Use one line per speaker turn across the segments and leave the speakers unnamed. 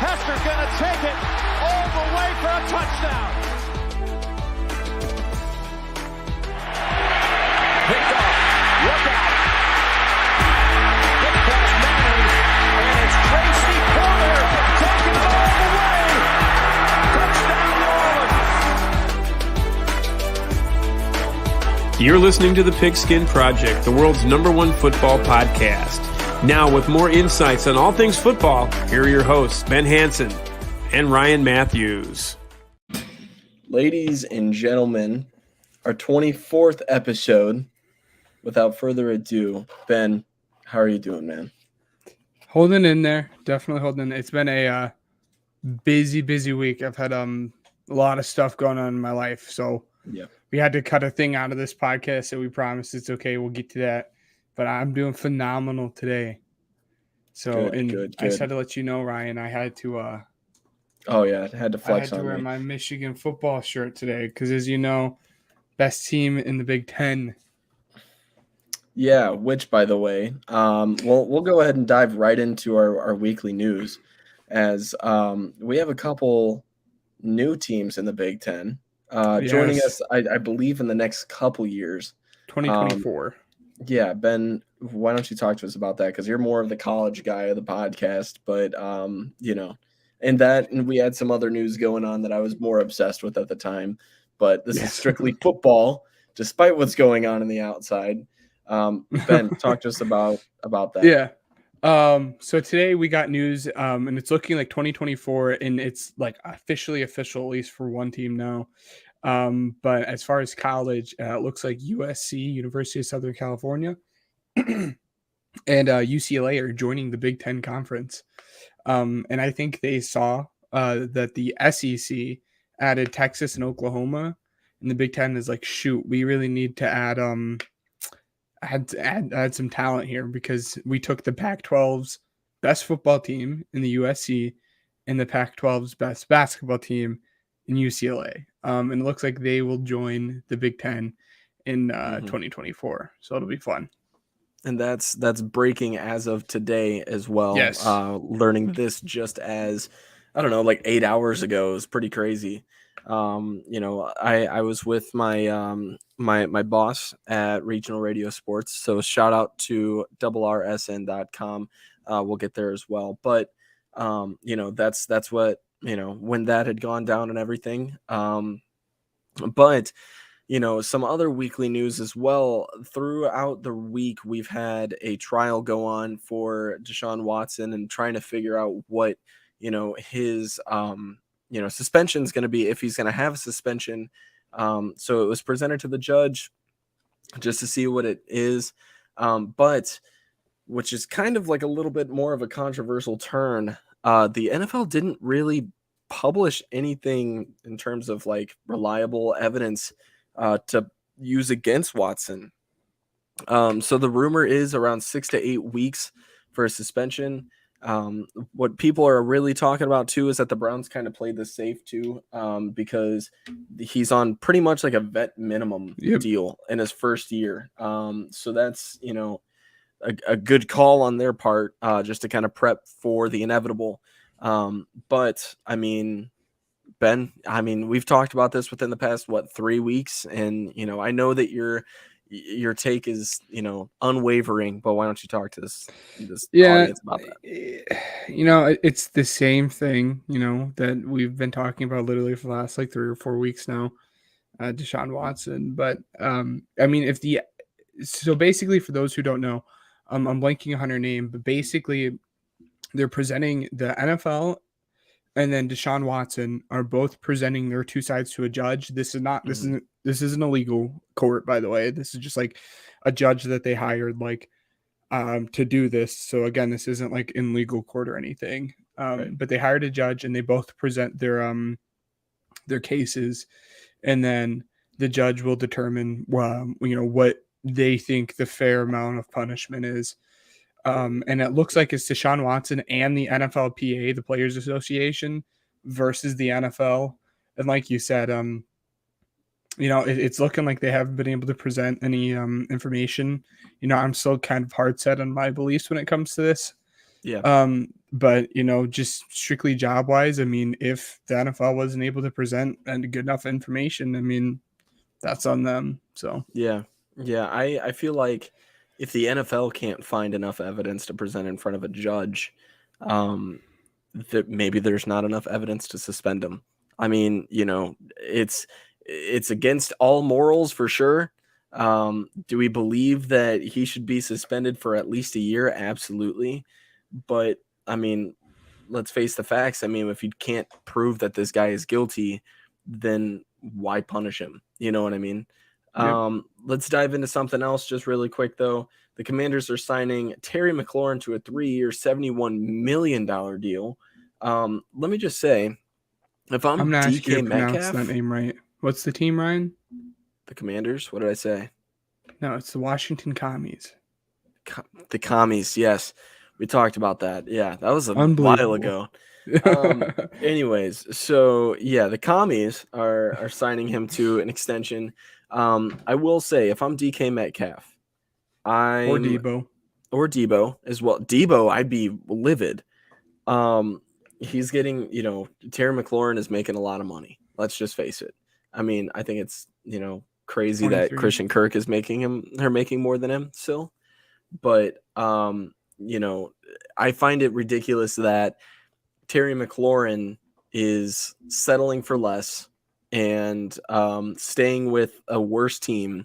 Hester going to take it all the way for a touchdown. Picked off. Look out. Get past Manning. And it's Tracy Porter taking it all the way. Touchdown, New Orleans.
You're listening to the Pigskin Project, the world's #1 football podcast. Now, with more insights on all things football, here are your hosts, Ben Hansen and Ryan Matthews.
Ladies and gentlemen, our 24th episode. Without further ado, Ben, how are you doing, man?
Holding in there. Definitely holding in. It's been a busy week. I've had a lot of stuff going on in my life. So
yeah,
we had to cut a thing out of this podcast, so we promised it's okay. We'll get to that. But I'm doing phenomenal today. So
good.
I just had to let you know, Ryan, I had to
oh yeah, I had to flex
I had to wear my Michigan football shirt today because, as you know, best team in the Big Ten.
Yeah, which, by the way, we'll go ahead and dive right into our weekly news, as we have a couple new teams in the Big Ten joining us, I believe, in the next couple years.
2024.
Yeah, Ben, why don't you talk to us about that? Because you're more of the college guy of the podcast, but and we had some other news going on that I was more obsessed with at the time. But this is strictly football, despite what's going on in the outside. Ben, talk to us about that.
Yeah. So today we got news, and it's looking like 2024, and it's like official, at least for one team now. But as far as college, it looks like USC, University of Southern California, and UCLA are joining the Big Ten Conference. And I think they saw that the SEC added Texas and Oklahoma, and the Big Ten is like, shoot, we really need to add some talent here, because we took the Pac-12's best football team in the USC and the Pac-12's best basketball team in UCLA. And it looks like they will join the Big Ten in 2024. So it'll be fun.
And that's breaking as of today as well.
Yes.
Learning this just as, I don't know, like 8 hours ago is pretty crazy. I was with my my boss at Regional Radio Sports, so shout out to RRSN.com. We'll get there as well. But that's what, when that had gone down and everything. But some other weekly news as well. Throughout the week, we've had a trial go on for Deshaun Watson and trying to figure out what his suspension is going to be, if he's going to have a suspension. So it was presented to the judge just to see what it is. But which is kind of like a little bit more of a controversial turn. The NFL didn't really publish anything in terms of like reliable evidence to use against Watson. So the rumor is around 6 to 8 weeks for a suspension. What people are really talking about too is that the Browns kind of played this safe too, because he's on pretty much like a vet minimum deal in his first year. So that's, a good call on their part, just to kind of prep for the inevitable. But I mean, Ben, we've talked about this within the past, 3 weeks. And, I know that your take is, unwavering, but why don't you talk to this audience about that?
It's the same thing, that we've been talking about literally for the last 3 or 4 weeks now, Deshaun Watson. But so basically, for those who don't know, I'm blanking on her name, but basically they're presenting the NFL and then Deshaun Watson are both presenting their two sides to a judge. This isn't a legal court, by the way. This is just like a judge that they hired to do this. So again, this isn't like in legal court or anything.
Right.
But they hired a judge and they both present their cases, and then the judge will determine what they think the fair amount of punishment is. And it looks like it's Deshaun Watson and the NFLPA, the Players Association, versus the NFL. And like you said, it's looking like they haven't been able to present any information. I'm still kind of hard set on my beliefs when it comes to this.
Yeah.
But just strictly job wise, I mean, if the NFL wasn't able to present and good enough information, I mean, that's on them. So
Yeah. Yeah. I feel like if the NFL can't find enough evidence to present in front of a judge, um, that maybe there's not enough evidence to suspend him. I mean, it's against all morals for sure. Do we believe that he should be suspended for at least a year? Absolutely. But I mean, let's face the facts. I mean, if you can't prove that this guy is guilty, then why punish him? You know what I mean?
yep.
Let's dive into something else just really quick, though. The Commanders are signing Terry McLaurin to a 3-year, $71 million deal. Let me just say, if
I'm
I'm
gonna ask you
DK
to pronounce
Metcalf,
that name right. What's the team, Ryan?
the Commanders, what did I say?
No, it's the Washington Commies.
The Commies, yes. We talked about that. Yeah, that was a while
Unbelievable.
ago. Anyways, so yeah, the Commies are signing him to an extension. I will say, if I'm DK Metcalf,
Or Debo.
or Debo as well. Debo, I'd be livid. He's getting, Terry McLaurin is making a lot of money. Let's just face it. I mean, I think it's, crazy that
23.
Christian Kirk is making more than him still. But, I find it ridiculous that Terry McLaurin is settling for less and staying with a worse team.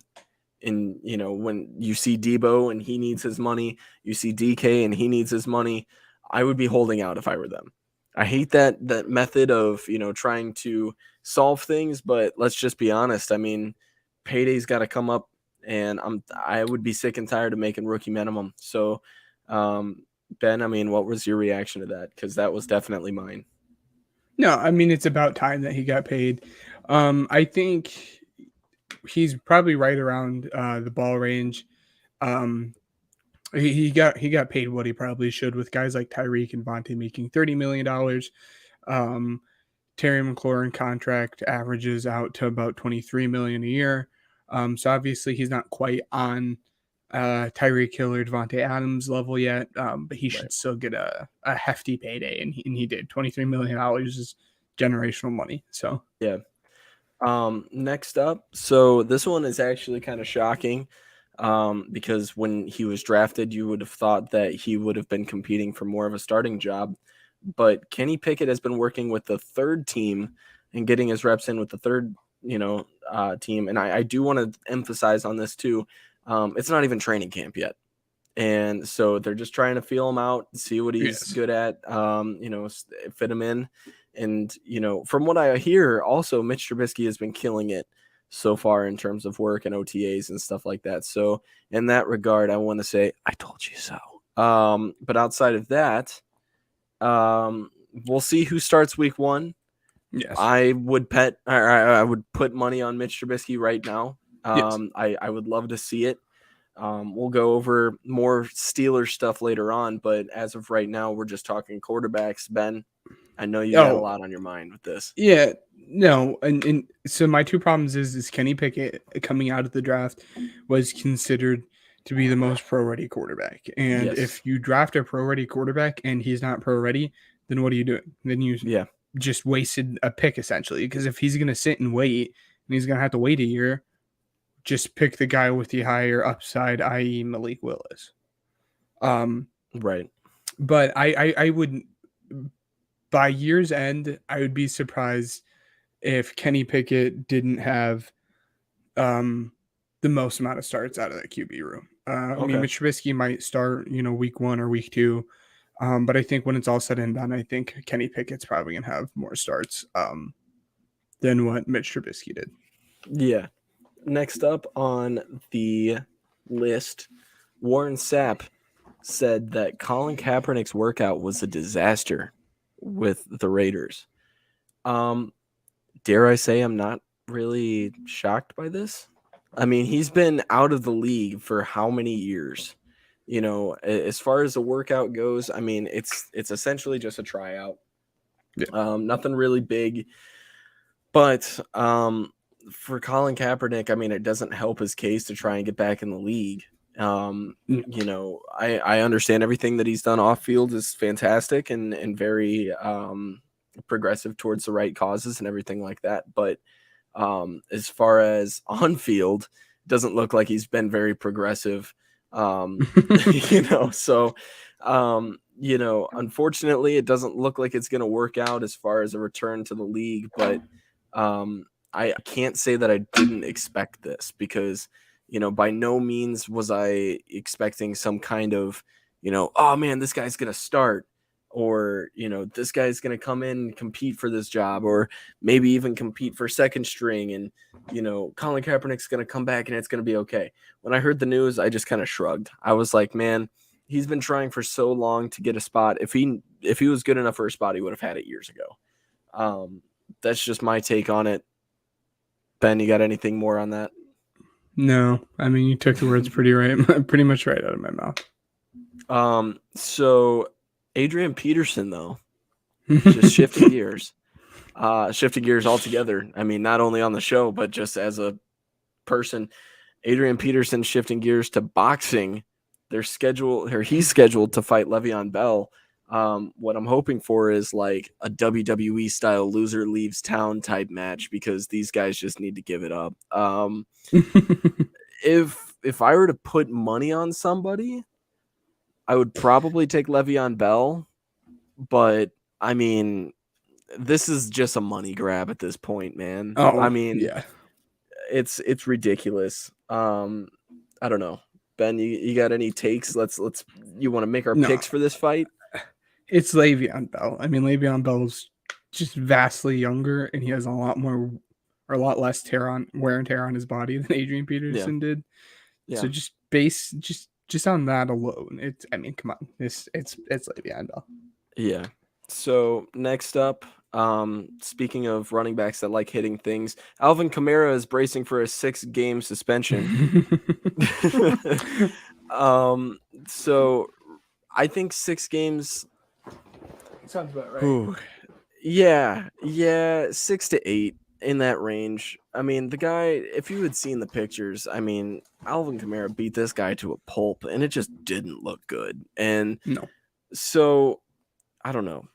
And, when you see Debo and he needs his money, you see DK and he needs his money, I would be holding out if I were them. I hate that method of, trying to solve things, but let's just be honest. I mean, payday's got to come up, and I would be sick and tired of making rookie minimum. So, Ben, I mean, what was your reaction to that? Because that was definitely mine.
No, I mean, it's about time that he got paid. I think he's probably right around the ball range. He got paid what he probably should, with guys like Tyreek and Vontae making $30 million. Terry McLaurin contract averages out to about $23 million a year. So obviously he's not quite on Tyreek Hill or Devontae Adams level yet, but he should still get a hefty payday, and he did. $23 million is generational money. So
yeah. Next up, so this one is actually kind of shocking, because when he was drafted, you would have thought that he would have been competing for more of a starting job. But Kenny Pickett has been working with the third team and getting his reps in with the third, team. And I do want to emphasize on this too. It's not even training camp yet. And so they're just trying to feel him out, see what he's good at, fit him in. And, from what I hear, also Mitch Trubisky has been killing it so far in terms of work and OTAs and stuff like that. So in that regard, I want to say, I told you so. But outside of that, we'll see who starts week 1.
yes,
I would I would put money on Mitch Trubisky right now.
Yes.
I would love to see it. We'll go over more Steelers stuff later on, but as of right now, we're just talking quarterbacks. Ben, I know you got a lot on your mind with this.
Yeah, no, and so my two problems is Kenny Pickett coming out of the draft was considered to be the most pro-ready quarterback. And
Yes.
if you draft a pro-ready quarterback and he's not pro-ready, then what are you doing? Then you just wasted a pick, essentially. Because if he's going to sit and wait, and he's going to have to wait a year, just pick the guy with the higher upside, i.e. Malik Willis.
Right.
But I would, by year's end, I would be surprised if Kenny Pickett didn't have the most amount of starts out of that QB room. I mean, Mitch Trubisky might start, week 1 or week 2. But I think when it's all said and done, I think Kenny Pickett's probably going to have more starts than what Mitch Trubisky did.
Yeah. Next up on the list, Warren Sapp said that Colin Kaepernick's workout was a disaster with the Raiders. Dare I say I'm not really shocked by this? I mean, he's been out of the league for how many years? As far as the workout goes, I mean, it's essentially just a tryout.
Yeah.
Nothing really big. But for Colin Kaepernick, I mean, it doesn't help his case to try and get back in the league. You know, I understand everything that he's done off field is fantastic and very progressive towards the right causes and everything like that. But as far as on field, it doesn't look like he's been very progressive. You know, so you know, unfortunately, it doesn't look like it's going to work out as far as a return to the league. But I can't say that I didn't expect this because, you know, by no means was I expecting some kind of, you know, oh man, this guy's going to start, or, you know, this guy's going to come in and compete for this job, or maybe even compete for second string. And, you know, Colin Kaepernick's going to come back and it's going to be okay. When I heard the news, I just kind of shrugged. I was like, man, he's been trying for so long to get a spot. If he was good enough for a spot, he would have had it years ago. That's just my take on it. Ben, you got anything more on that?
No, I mean, you took the words pretty much right out of my mouth.
So Adrian Peterson, though, just shifting gears altogether. I mean, not only on the show, but just as a person, Adrian Peterson shifting gears to boxing. He's scheduled to fight Le'Veon Bell. What I'm hoping for is like a WWE style loser leaves town type match, because these guys just need to give it up. If I were to put money on somebody, I would probably take Le'Veon Bell, but I mean, this is just a money grab at this point, man.
Oh,
I mean,
yeah,
it's ridiculous. I don't know. Ben, you got any takes? You want to make our picks for this fight?
It's Le'Veon Bell. I mean, Le'Veon Bell's just vastly younger, and he has a lot less wear and tear on his body than Adrian Peterson did. Yeah. So just on that alone, come on, it's Le'Veon Bell. Yeah.
So next up, speaking of running backs that like hitting things, Alvin Kamara is bracing for a 6-game suspension. So I think 6 games
sounds about right.
Ooh, yeah, 6 to 8 in that range. I mean, the guy, if you had seen the pictures, I mean, Alvin Kamara beat this guy to a pulp, and it just didn't look good. And
no,
so I don't know.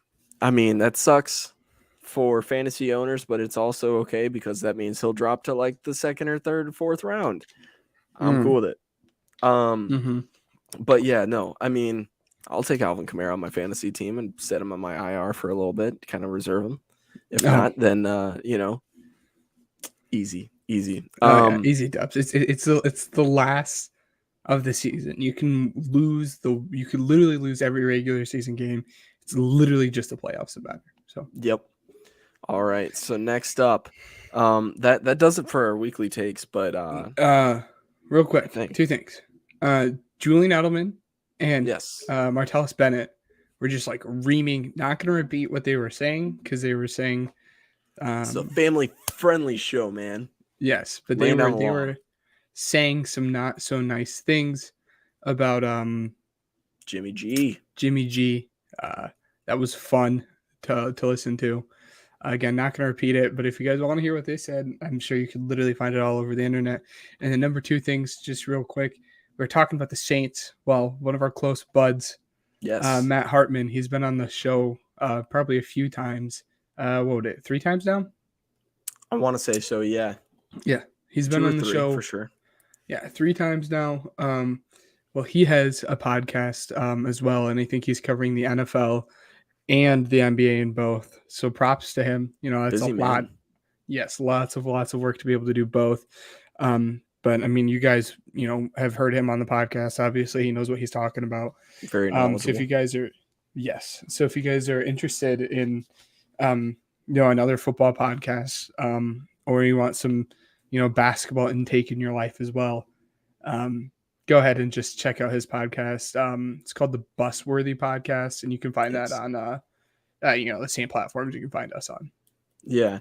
I mean, that sucks for fantasy owners, but it's also okay because that means he'll drop to like the 2nd or 3rd or 4th round. I'm cool with it. But yeah, no, I mean, I'll take Alvin Kamara on my fantasy team and set him on my IR for a little bit, kind of reserve him. If not, then you know, easy.
Easy dubs. It's the last of the season. You can literally lose every regular season game. It's literally just the playoffs about it. So
yep. All right. So next up, that does it for our weekly takes. But
real quick, 2 things. Julian Edelman and Martellus Bennett were just like reaming. Not going to repeat what they were saying because they were saying
it's a family friendly show, man.
Yes, but they were saying some not so nice things about
Jimmy G.
That was fun to listen to. Again, not going to repeat it, but if you guys want to hear what they said, I'm sure you could literally find it all over the internet. And the number 2 things, just real quick, we're talking about the Saints. Well, one of our close buds, Matt Hartman, he's been on the show probably a few times. What would it, 3 times now?
I want to say so, yeah.
Yeah, he's been on the show
for sure.
Yeah, 3 times now. Well, he has a podcast as well, and I think he's covering the NFL and the NBA in both. So props to him. You know, that's busy, a lot. Man. Yes, lots of work to be able to do both. But I mean, you guys, you know, have heard him on the podcast. Obviously, he knows what he's talking about.
Very knowledgeable.
So if you guys are interested in, you know, another football podcast, or you want some, you know, basketball intake in your life as well, go ahead and just check out his podcast. It's called the Busworthy Podcast, and you can find that on, you know, the same platforms you can find us on.
Yeah.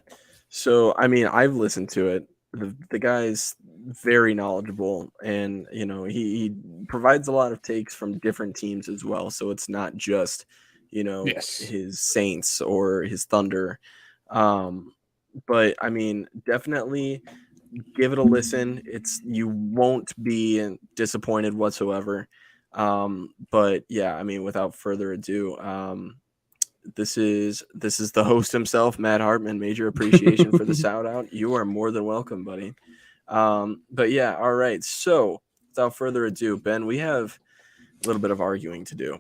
So, I mean, I've listened to it. The guy's very knowledgeable, and, you know, he provides a lot of takes from different teams as well. So it's not just, you know, his Saints or his Thunder. But I mean, definitely give it a listen. You won't be disappointed whatsoever. But yeah, I mean, without further ado, this is the host himself, Matt Hartman. Major appreciation for the shout out. You are more than welcome, buddy. But yeah, all right. So without further ado, Ben, we have a little bit of arguing to do.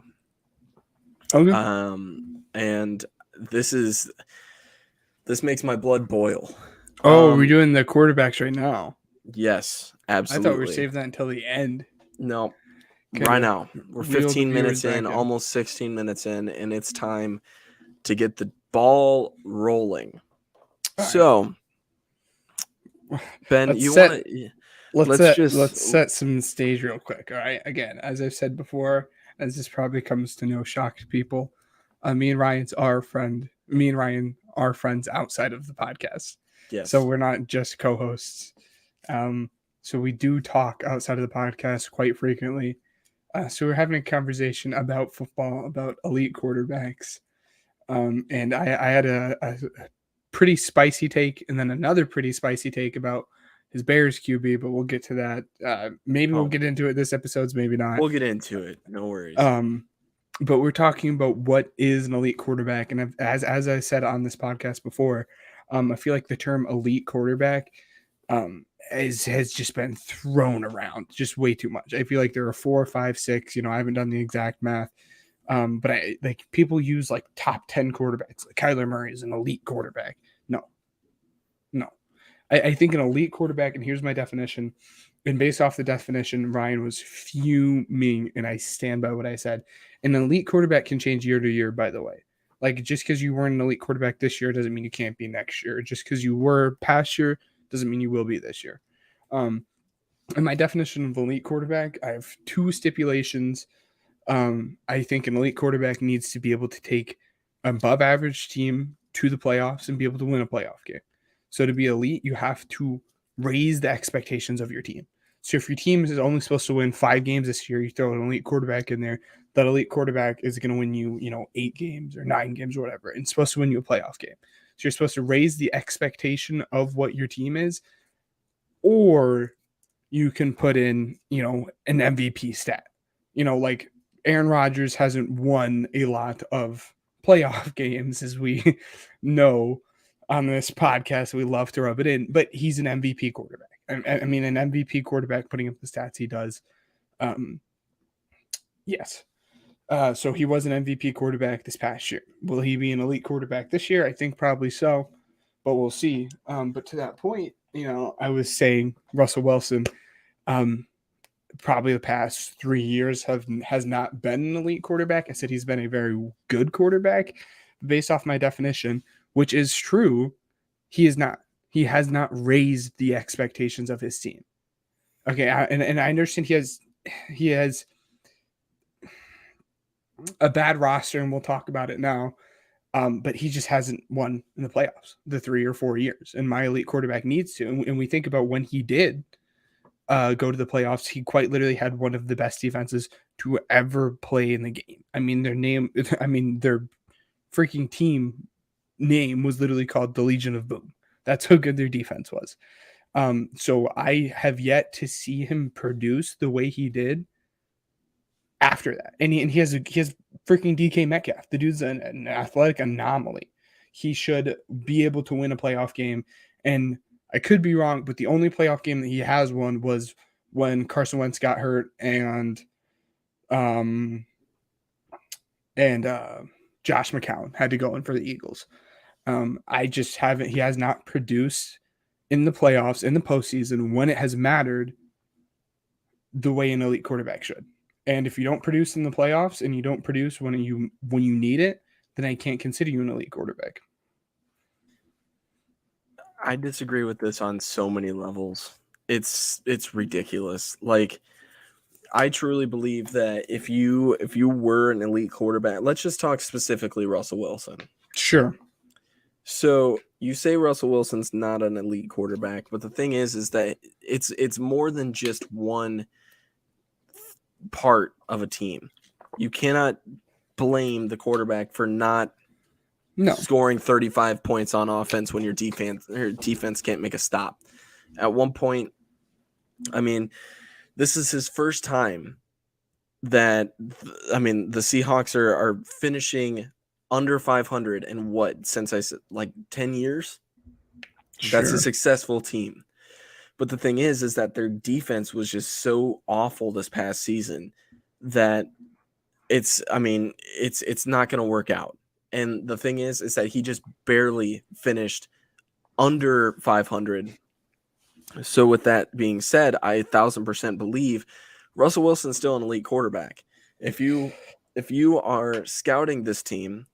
Okay.
And this makes my blood boil.
We're doing the quarterbacks right now.
Yes, absolutely.
I thought we were saving that until the end.
No.
Okay.
Right now, we're 15 minutes in,
back in.
almost 16 minutes in, and it's time to get the ball rolling.
All
so, Ben,
let's set some stage real quick. All right. Again, as I've said before, as this probably comes to no shock to people, me and Ryan are friends outside of the podcast.
Yes.
So we're not just co-hosts. So we do talk outside of the podcast quite frequently. So we're having a conversation about football, about elite quarterbacks. And I had a pretty spicy take and then another pretty spicy take about his Bears QB, but we'll get to that. Maybe we'll get into it this episode's, maybe not.
We'll get into it. No worries.
But we're talking about what is an elite quarterback. And as I said on this podcast before, I feel like the term elite quarterback has just been thrown around just way too much. I feel like there are 4, 5, 6, I haven't done the exact math. But people use like top 10 quarterbacks, like Kyler Murray is an elite quarterback. No. I think an elite quarterback, and here's my definition. And based off the definition, Ryan was fuming, and I stand by what I said. An elite quarterback can change year to year, by the way. Like, just because you weren't an elite quarterback this year doesn't mean you can't be next year. Just because you were past year doesn't mean you will be this year. In my definition of elite quarterback, I have 2 stipulations. I think an elite quarterback needs to be able to take an above average team to the playoffs and be able to win a playoff game. So to be elite, you have to raise the expectations of your team. So if your team is only supposed to win 5 games this year, you throw an elite quarterback in there. That elite quarterback is going to win you, 8 games or 9 games or whatever, and supposed to win you a playoff game. So you're supposed to raise the expectation of what your team is, or you can put in, an MVP stat. Like Aaron Rodgers hasn't won a lot of playoff games, as we know on this podcast. We love to rub it in, but he's an MVP quarterback. I mean, an MVP quarterback putting up the stats he does. Yes. So he was an MVP quarterback this past year. Will he be an elite quarterback this year? I think probably so, but we'll see. But to that point, I was saying Russell Wilson, probably the past 3 years has not been an elite quarterback. I said he's been a very good quarterback based off my definition, which is true. He is not. He has not raised the expectations of his team. Okay, and I understand he has a bad roster, and we'll talk about it now. But he just hasn't won in the playoffs the 3 or 4 years, and my elite quarterback needs to. And we think about when he did go to the playoffs, he quite literally had one of the best defenses to ever play in the game. I mean, their freaking team name was literally called the Legion of Boom. That's how good their defense was. So I have yet to see him produce the way he did after that. And he has freaking DK Metcalf. The dude's an athletic anomaly. He should be able to win a playoff game. And I could be wrong, but the only playoff game that he has won was when Carson Wentz got hurt and Josh McCown had to go in for the Eagles. He has not produced in the playoffs, in the postseason, when it has mattered the way an elite quarterback should. And if you don't produce in the playoffs and you don't produce when you need it, then I can't consider you an elite quarterback.
I disagree with this on so many levels. It's ridiculous. Like, I truly believe that if you were an elite quarterback, let's just talk specifically Russell Wilson.
Sure.
So you say Russell Wilson's not an elite quarterback, but the thing is that it's more than just one part of a team. You cannot blame the quarterback for not scoring 35 points on offense when your defense can't make a stop. At one point, I mean, this is his first time that, I mean, the Seahawks are finishing under 500 and what, since I said like 10 years? That's a
Sure.
successful team. But the thing is that their defense was just so awful this past season that it's not going to work out. And the thing is that he just barely finished under 500. So with that being said, I 1,000% believe Russell Wilson's still an elite quarterback. If you are scouting this team,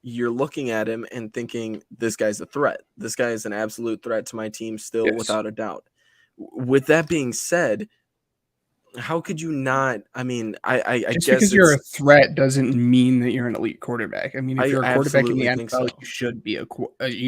you're looking at him and thinking, this guy's a threat. This guy is an absolute threat to my team still,
Yes.
without a doubt. With that being said, how could you not? I mean, I
Just
guess
because you're a threat doesn't mean that you're an elite quarterback. I mean, if
I
you're a quarterback in the
absolutely think
NFL,
so.
you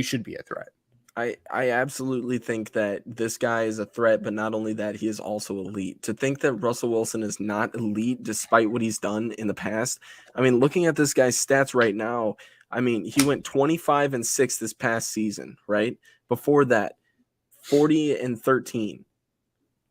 should be a threat.
I absolutely think that this guy is a threat, but not only that, he is also elite. To think that Russell Wilson is not elite despite what he's done in the past. I mean, looking at this guy's stats right now, I mean, he went 25-6 this past season, right? Before that, 40-13.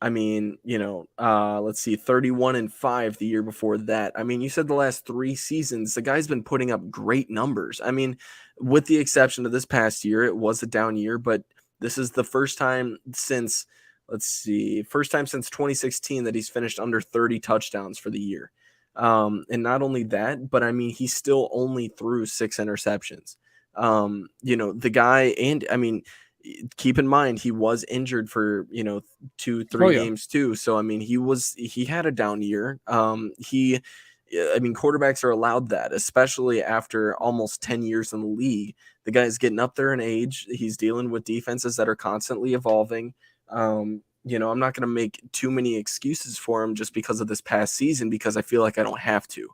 I mean, let's see, 31-5 the year before that. I mean, you said the last 3 seasons, the guy's been putting up great numbers. I mean, with the exception of this past year, it was a down year, but this is the first time since 2016 that he's finished under 30 touchdowns for the year. And not only that, but I mean, he still only threw 6 interceptions. The guy, and I mean, keep in mind he was injured for 2-3 games too, so I mean he had a down year. Quarterbacks are allowed that, especially after almost 10 years in the league. The guy's getting up there in age. He's dealing with defenses that are constantly evolving. I'm not going to make too many excuses for him just because of this past season, because I feel like I don't have to.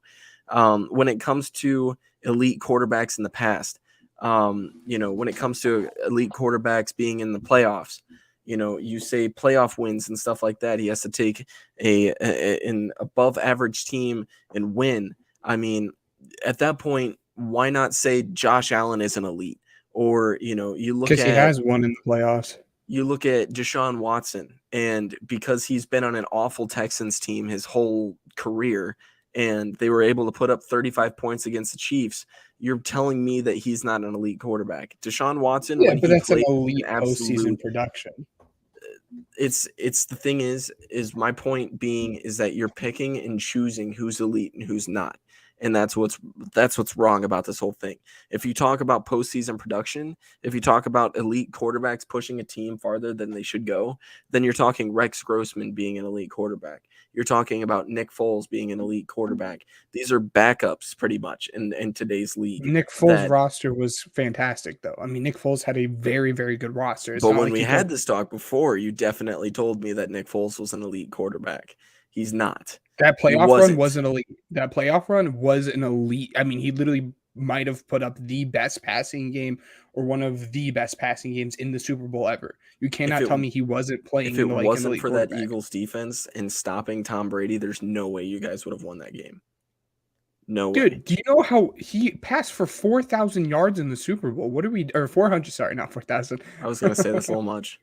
When it comes to elite quarterbacks in the past, when it comes to elite quarterbacks being in the playoffs, you say playoff wins and stuff like that, he has to take an above average team and win. I mean, at that point, why not say Josh Allen is an elite? Or, you look at,
because he has won in the playoffs.
You look at Deshaun Watson, and because he's been on an awful Texans team his whole career, and they were able to put up 35 points against the Chiefs, you're telling me that he's not an elite quarterback. Deshaun Watson,
Yeah,
when
but
he
that's an
played
elite
absolute
postseason production.
it's the thing is my point being is that you're picking and choosing who's elite and who's not. And that's what's wrong about this whole thing. If you talk about postseason production, if you talk about elite quarterbacks pushing a team farther than they should go, then you're talking Rex Grossman being an elite quarterback. You're talking about Nick Foles being an elite quarterback. These are backups pretty much in today's league.
Nick Foles' roster was fantastic, though. I mean, Nick Foles had a very, very good roster.
But when we had this talk before, you definitely told me that Nick Foles was an elite quarterback. He's not.
That playoff run was an elite. That playoff run was an elite. I mean, he literally might have put up the best passing game or one of the best passing games in the Super Bowl ever. You cannot tell me he wasn't playing.
If it wasn't for that Eagles defense and stopping Tom Brady, there's no way you guys would have won that game. No way.
Dude, do you know how he passed for 4,000 yards in the Super Bowl? What are we, or 400? Sorry, not 4,000.
I was going to say that's a little much.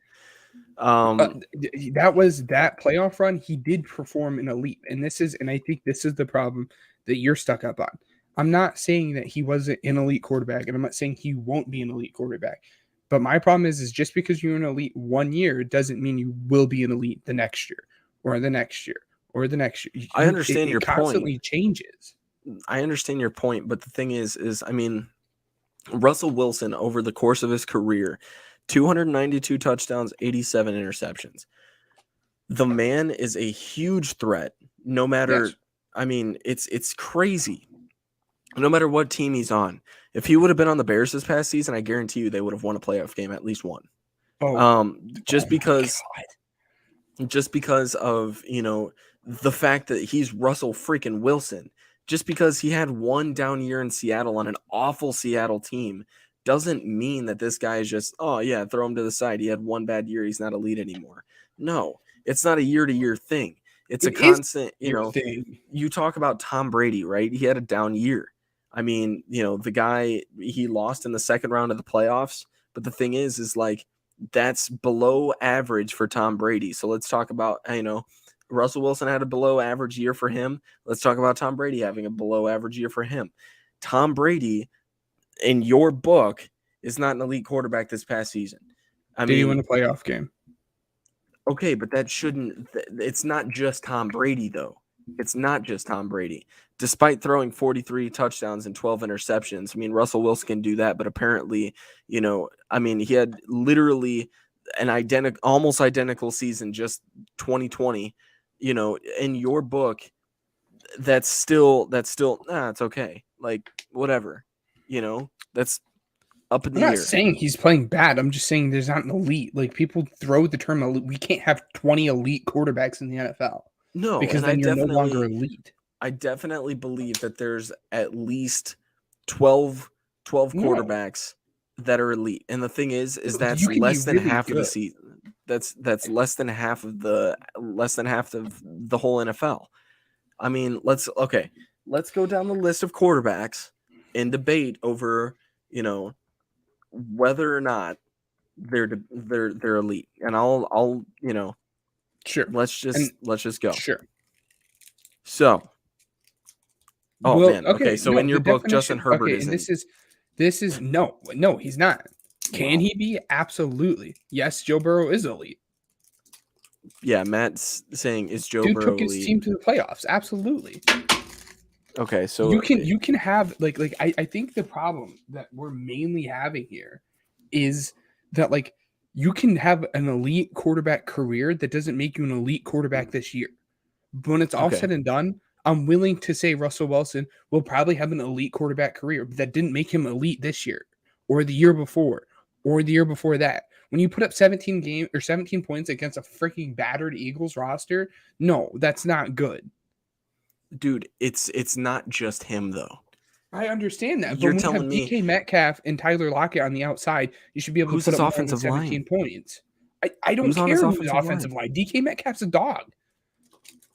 That was that playoff run. He did perform in elite, and I think this is the problem that you're stuck up on. I'm not saying that he wasn't an elite quarterback, and I'm not saying he won't be an elite quarterback. But my problem is just because you're an elite 1 year doesn't mean you will be an elite the next year, or the next year, or the next year.
I understand your point. It
constantly changes.
I understand your point, but the thing is I mean, Russell Wilson over the course of his career, 292 touchdowns, 87 interceptions. The man is a huge threat, no matter. Yes. I mean, it's crazy. No matter what team he's on. If he would have been on the Bears this past season, I guarantee you they would have won a playoff game, at least one. Just because of, the fact that he's Russell freaking Wilson. Just because he had one down year in Seattle on an awful Seattle team doesn't mean that this guy is just, oh yeah, throw him to the side. He had one bad year. He's not elite anymore. No, it's not a year-to-year thing. It's a constant, thing. You talk about Tom Brady, right? He had a down year. I mean, the guy, he lost in the second round of the playoffs. But the thing is like, That's below average for Tom Brady. So let's talk about, Russell Wilson had a below average year for him. Let's talk about Tom Brady having a below average year for him. Tom Brady, in your book, is not an elite quarterback this past season.
Did he win a playoff game?
Okay, but it's not just Tom Brady, though. It's not just Tom Brady. Despite throwing 43 touchdowns and 12 interceptions, I mean, Russell Wilson can do that, but apparently, he had literally an almost identical season, just 2020. In your book, that's still, it's okay. Like, whatever, that's up in the air.
I'm not saying he's playing bad. I'm just saying there's not an elite. Like, people throw the term elite. We can't have 20 elite quarterbacks in the NFL.
No,
because then you're no longer elite.
I definitely believe that there's at least 12 quarterbacks that are elite. And the thing is that's less than half of the season. That's less than half of the whole NFL. I mean, let's go down the list of quarterbacks and debate over, whether or not they're elite. And I'll
sure.
Let's just go.
Sure.
So, okay. So in your book, Justin Herbert is.
This is no, he's not. Can he be? Absolutely. Yes, Joe Burrow is elite.
Yeah, Matt's saying is Joe Burrow
took his
elite?
Team to the playoffs. Absolutely.
Okay, so
you can have I think the problem that we're mainly having here is that you can have an elite quarterback career that doesn't make you an elite quarterback this year. But when it's all said and done, I'm willing to say Russell Wilson will probably have an elite quarterback career, but that didn't make him elite this year or the year before or the year before that. When you put up 17 points against a freaking battered Eagles roster, no, that's not good.
Dude, it's not just him though.
I understand that.
You're
but
telling me
DK Metcalf and Tyler Lockett on the outside, you should be able to put up more than 17 points. I don't care who's the offensive line. DK Metcalf's a dog.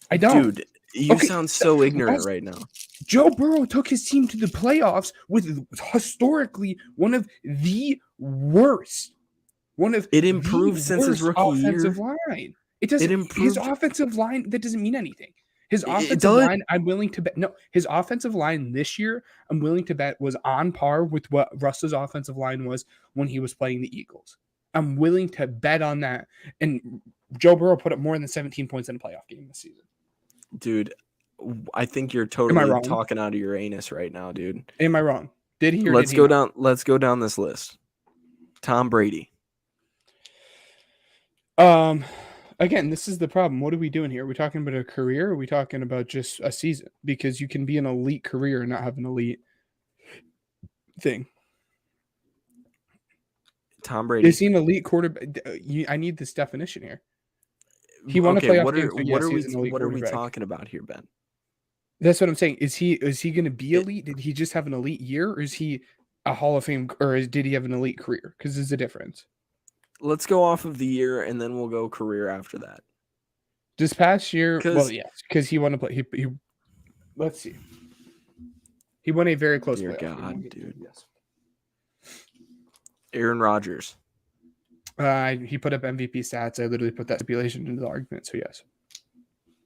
I don't.
Dude, you sound so ignorant right now.
Joe Burrow took his team to the playoffs with historically one of the worst.
It improved since his rookie
offensive
year.
Line. It doesn't.
It improved.
His offensive line, that doesn't mean anything. His offensive line, I'm willing to bet. No, his offensive line this year, I'm willing to bet was on par with what Russ's offensive line was when he was playing the Eagles. I'm willing to bet on that. And Joe Burrow put up more than 17 points in a playoff game this season.
Dude, I think you're totally talking out of your anus right now, dude.
Am I wrong? Did he? Or
let's
did he
go
not?
down. Let's go down this list. Tom Brady.
Again, this is the problem. What are we doing here? Are we talking about a career? Or are we talking about just a season? Because you can be an elite career and not have an elite thing.
Tom Brady.
Is he an elite quarterback? I need this definition here. He won a playoff game.
What are we talking about here, Ben?
That's what I'm saying. Is he going to be elite? Did he just have an elite year, or is he a Hall of Fame, or did he have an elite career? Because there's a difference.
Let's go off of the year, and then we'll go career after that.
This past year, well, yes, because he won a play. He let's see. He won a very close playoff game.
Dude. Yes. Aaron Rodgers.
He put up MVP stats. I literally put that stipulation into the argument. So yes.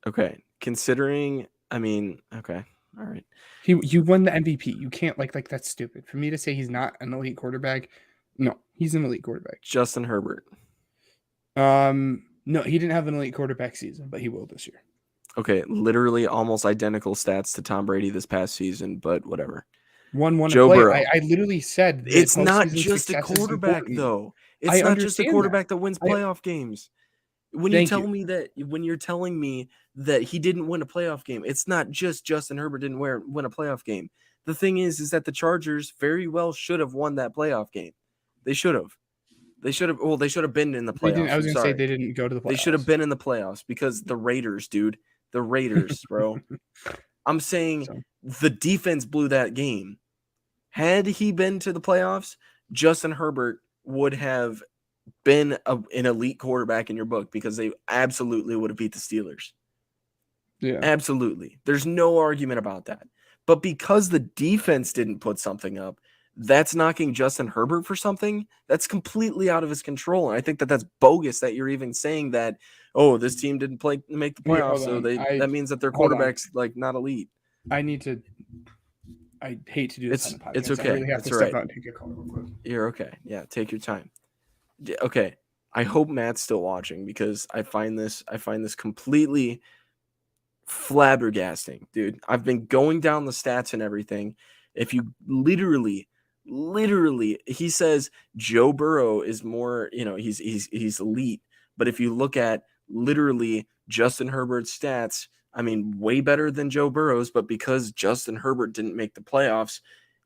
Okay. Considering, okay. All right.
You won the MVP. You can't like that's stupid. For me to say he's not an elite quarterback. No, he's an elite quarterback.
Justin Herbert.
No, he didn't have an elite quarterback season, but he will this year.
Okay, literally almost identical stats to Tom Brady this past season, but whatever.
One
Joe Burrow.
I literally said
it's not just a quarterback though. It's not just a quarterback that wins playoff games. When you're telling me that he didn't win a playoff game, it's not just Justin Herbert didn't win a playoff game. The thing is that the Chargers very well should have won that playoff game. They should have. They should have been in the playoffs.
I was going to say they didn't go to the playoffs.
They should have been in the playoffs because the Raiders, dude. The Raiders, bro. I'm saying the defense blew that game. Had he been to the playoffs, Justin Herbert would have been an elite quarterback in your book because they absolutely would have beat the Steelers.
Yeah.
Absolutely. There's no argument about that. But because the defense didn't put something up, that's knocking Justin Herbert for something that's completely out of his control. And I think that that's bogus that you're even saying that, oh, this team didn't make the
Wait,
playoffs,
hold
so
on.
that means that their
hold on.
quarterback's like not elite.
I hate to do this on the podcast.
It's okay.
I really have
It's
to
all
step
right.
out and take a call real quick.
You're okay. Yeah, take your time. Okay. I hope Matt's still watching because I find this completely flabbergasting, dude. I've been going down the stats and everything. If you literally, he says Joe Burrow is more, he's elite. But if you look at literally Justin Herbert's stats, I mean, way better than Joe Burrow's, but because Justin Herbert didn't make the playoffs,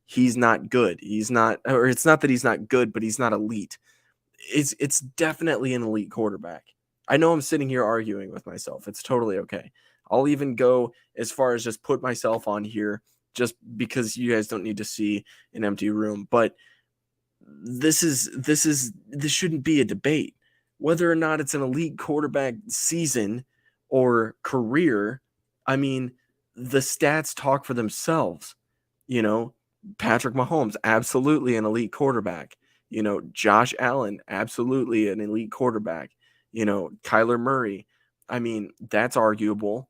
he's not good. He's not, or it's not that he's not good, but he's not elite. It's definitely an elite quarterback. I know I'm sitting here arguing with myself. It's totally okay. I'll even go as far as just put myself on here just because you guys don't need to see an empty room. But this shouldn't be a debate. Whether or not it's an elite quarterback season or career, I mean, the stats talk for themselves. Patrick Mahomes, absolutely an elite quarterback. Josh Allen, absolutely an elite quarterback. Kyler Murray, I mean, that's arguable,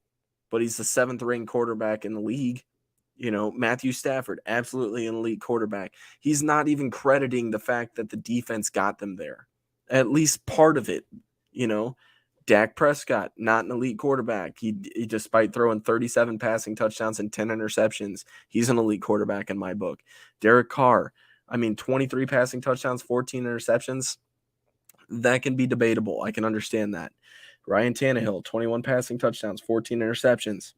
but he's the 7th ranked quarterback in the league. Matthew Stafford, absolutely an elite quarterback. He's not even crediting the fact that the defense got them there. At least part of it, Dak Prescott, not an elite quarterback. He despite throwing 37 passing touchdowns and 10 interceptions, he's an elite quarterback in my book. Derek Carr, 23 passing touchdowns, 14 interceptions. That can be debatable. I can understand that. Ryan Tannehill, 21 passing touchdowns, 14 interceptions.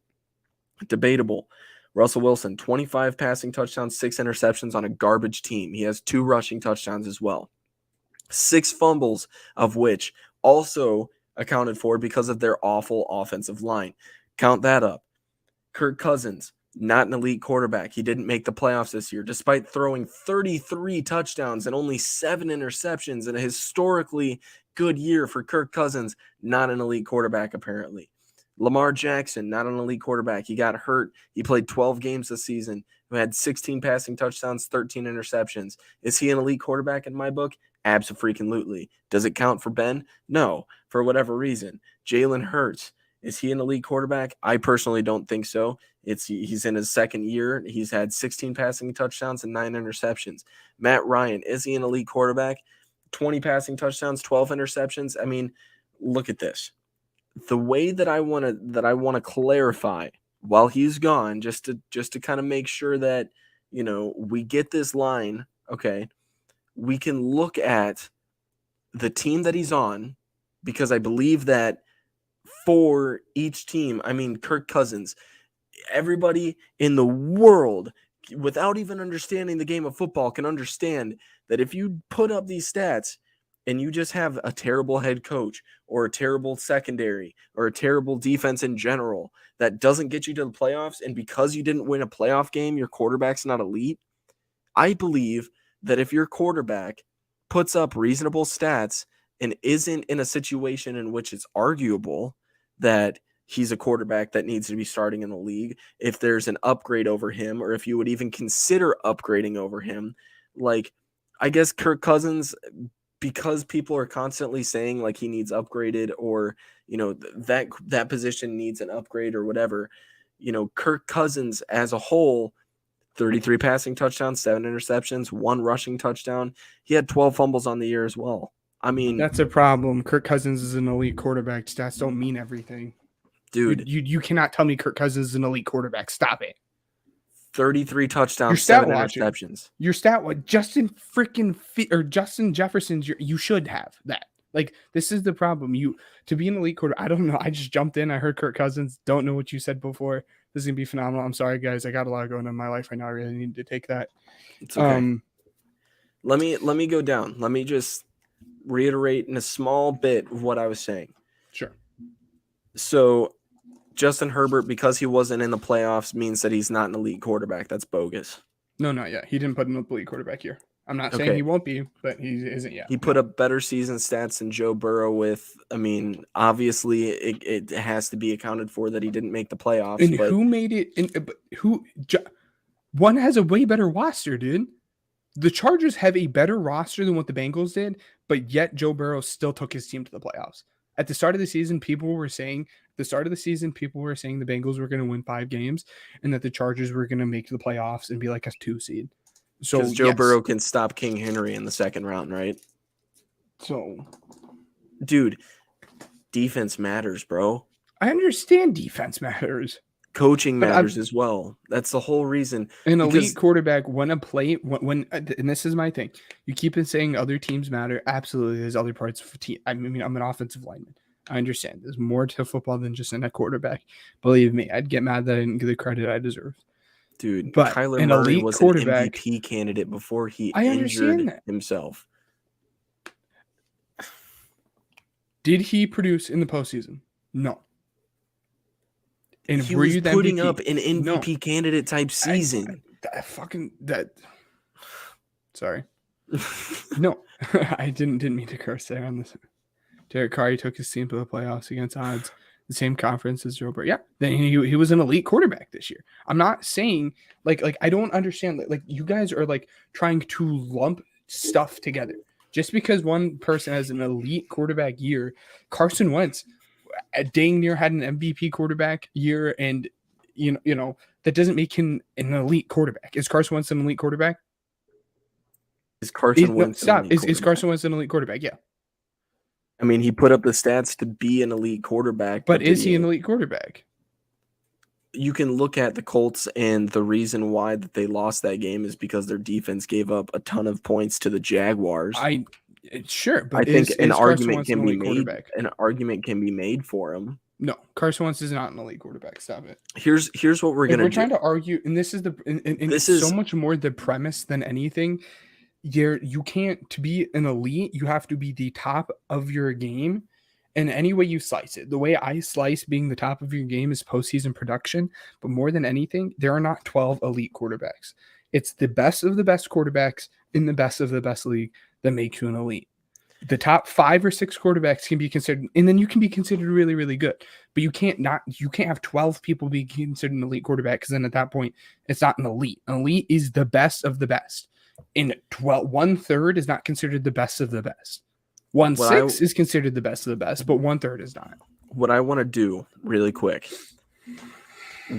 Debatable. Russell Wilson, 25 passing touchdowns, 6 interceptions on a garbage team. He has 2 rushing touchdowns as well. 6 fumbles, of which also accounted for because of their awful offensive line. Count that up. Kirk Cousins, not an elite quarterback. He didn't make the playoffs this year, despite throwing 33 touchdowns and only 7 interceptions in a historically good year for Kirk Cousins. Not an elite quarterback, apparently. Lamar Jackson, not an elite quarterback. He got hurt. He played 12 games this season. He had 16 passing touchdowns, 13 interceptions. Is he an elite quarterback in my book? Abso-freaking-lutely. Does it count for Ben? No, for whatever reason. Jalen Hurts, is he an elite quarterback? I personally don't think so. He's in his 2nd year. He's had 16 passing touchdowns and 9 interceptions. Matt Ryan, is he an elite quarterback? 20 passing touchdowns, 12 interceptions. I mean, look at this. The way that I want to clarify while he's gone, just to kind of make sure that we get this line, okay, we can look at the team that he's on, because I believe that for each team, Kirk Cousins, everybody in the world, without even understanding the game of football, can understand that if you put up these stats and you just have a terrible head coach or a terrible secondary or a terrible defense in general that doesn't get you to the playoffs, and because you didn't win a playoff game, your quarterback's not elite, I believe that if your quarterback puts up reasonable stats and isn't in a situation in which it's arguable that he's a quarterback that needs to be starting in the league, if there's an upgrade over him, or if you would even consider upgrading over him, like, I guess Kirk Cousins, because people are constantly saying like he needs upgraded, or that position needs an upgrade or whatever, Kirk Cousins as a whole, 33 passing touchdowns, 7 interceptions, 1 rushing touchdown. He had 12 fumbles on the year as well.
That's a problem. Kirk Cousins is an elite quarterback. Stats don't mean everything.
Dude,
you cannot tell me Kirk Cousins is an elite quarterback. Stop it.
33 touchdowns, 7 interceptions.
Your stat what? Justin Jefferson's. You should have that. Like, this is the problem. To be an elite quarterback. I don't know. I just jumped in. I heard Kirk Cousins. Don't know what you said before. This is gonna be phenomenal. I'm sorry, guys. I got a lot going on in my life right now. I really need to take that.
It's okay. Let me go down. Let me just reiterate in a small bit of what I was saying.
Sure.
So Justin Herbert, because he wasn't in the playoffs, means that he's not an elite quarterback. That's bogus.
No, not yet. He didn't put an elite quarterback here. I'm not saying he won't be, but he isn't yet.
He put up better season stats than Joe Burrow with, obviously it has to be accounted for that he didn't make the playoffs.
And who made it? One has a way better roster, dude. The Chargers have a better roster than what the Bengals did, but yet Joe Burrow still took his team to the playoffs. At the start of the season, people were saying the Bengals were going to win 5 games and that the Chargers were going to make the playoffs and be like a 2 seed. So
Because Joe Burrow can stop King Henry in the second round, right?
So,
Dude, defense matters, bro.
I understand defense matters.
Coaching
But
matters as well. That's the whole reason.
An
Because-
elite quarterback, when and this is my thing. You keep on saying other teams matter. Absolutely, there's other parts of the team. I mean, I'm an offensive lineman. I understand. There's more to football than just in a quarterback. Believe me, I'd get mad that I didn't get the credit I deserve.
Dude,
But
Kyler
an
Murray
elite
was
quarterback-
an MVP candidate before he
I understand
injured
that.
himself.
Did he produce in the postseason? No. And
He
were
was
you the
putting
MVP?
up an MVP candidate type season.
Sorry. No, I didn't mean to curse there on this. Derek Carr took his team to the playoffs against odds, the same conference as Joe Burrow. Yeah, then he was an elite quarterback this year. I'm not saying like I don't understand like you guys are like trying to lump stuff together. Just because one person has an elite quarterback year, Carson Wentz dang near had an MVP quarterback year, and you know that doesn't make him an elite quarterback. Is Carson Wentz an elite quarterback?
Is Carson Wentz an elite
Is
quarterback?
Carson Wentz an elite quarterback? Yeah.
I mean, he put up the stats to be an elite quarterback.
But is
then
he an elite quarterback?
You can look at the Colts, and the reason why that they lost that game is because their defense gave up a ton of points to the Jaguars.
Sure, but
I think an
Carson
argument
Wentz
can
an
be
elite
made.
quarterback?
An argument can be made for him.
No, Carson Wentz is not an elite quarterback. Stop it.
Here's what we're gonna
We're
do.
trying to argue, and this is
This
it's
is-
so much more the premise than anything. You can't, to be an elite, you have to be the top of your game. And any way you slice it, the way I slice being the top of your game is postseason production. But more than anything, there are not 12 elite quarterbacks. It's the best of the best quarterbacks in the best of the best league that makes you an elite. The top 5 or 6 quarterbacks can be considered, and then you can be considered really, really good. But you can't have 12 people be considered an elite quarterback, because then at that point, it's not an elite. An elite is the best of the best. And 1/3 is not considered the best of the best. 1/6 is considered the best of the best, but 1/3 is not.
What I want to do really quick,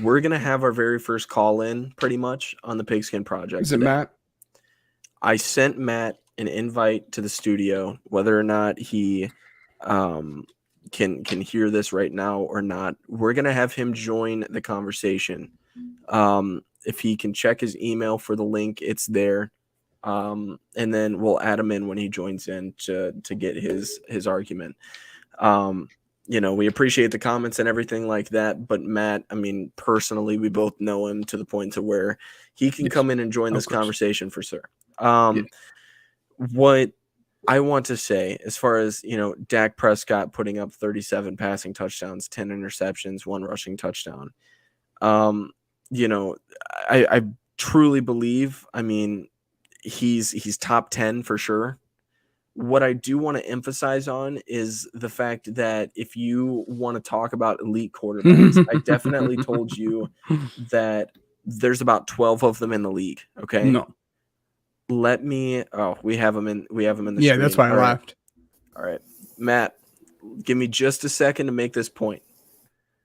we're gonna have our very first call in pretty much on the Pigskin Project.
Is it
today.
Matt?
I sent Matt an invite to the studio, whether or not he can hear this right now or not. We're gonna have him join the conversation. If he can check his email for the link, it's there. And then we'll add him in when he joins in to get his argument. We appreciate the comments and everything like that, but Matt, I mean, personally, we both know him to the point to where he can come in and join this conversation for sure. What I want to say, as far as, Dak Prescott putting up 37 passing touchdowns, 10 interceptions, 1 rushing touchdown. I truly believe, I mean, he's top 10 for sure. What I do want to emphasize on is the fact that if you want to talk about elite quarterbacks, I definitely told you that there's about 12 of them in the league. Okay.
No.
We have them in the
Yeah,
screen.
that's why I laughed.
All right. Matt, give me just a second to make this point.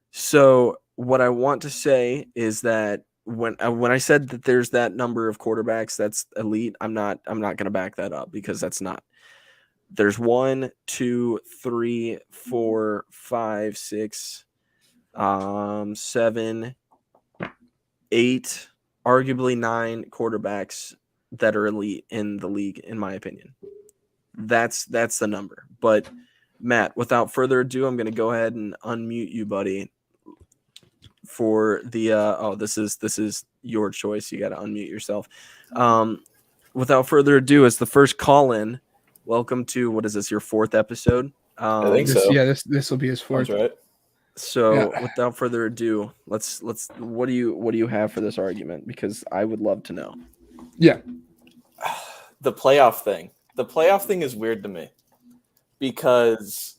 So what I want to say is that when I said that there's that number of quarterbacks that's elite, I'm not going to back that up, because that's not. There's 1, 2, 3, 4, 5, 6, 7, 8, arguably 9 quarterbacks that are elite in the league, in my opinion. That's the number. But Matt, without further ado, I'm going to go ahead and unmute you, buddy, for the this is your choice. You got to unmute yourself. Without further ado, as the first call in, welcome to, what is this, your 4th episode?
I think so.
This will be his 4th.
That's right.
So without further ado, let's what do you have for this argument? Because I would love to know.
Yeah.
The playoff thing. The playoff thing is weird to me, because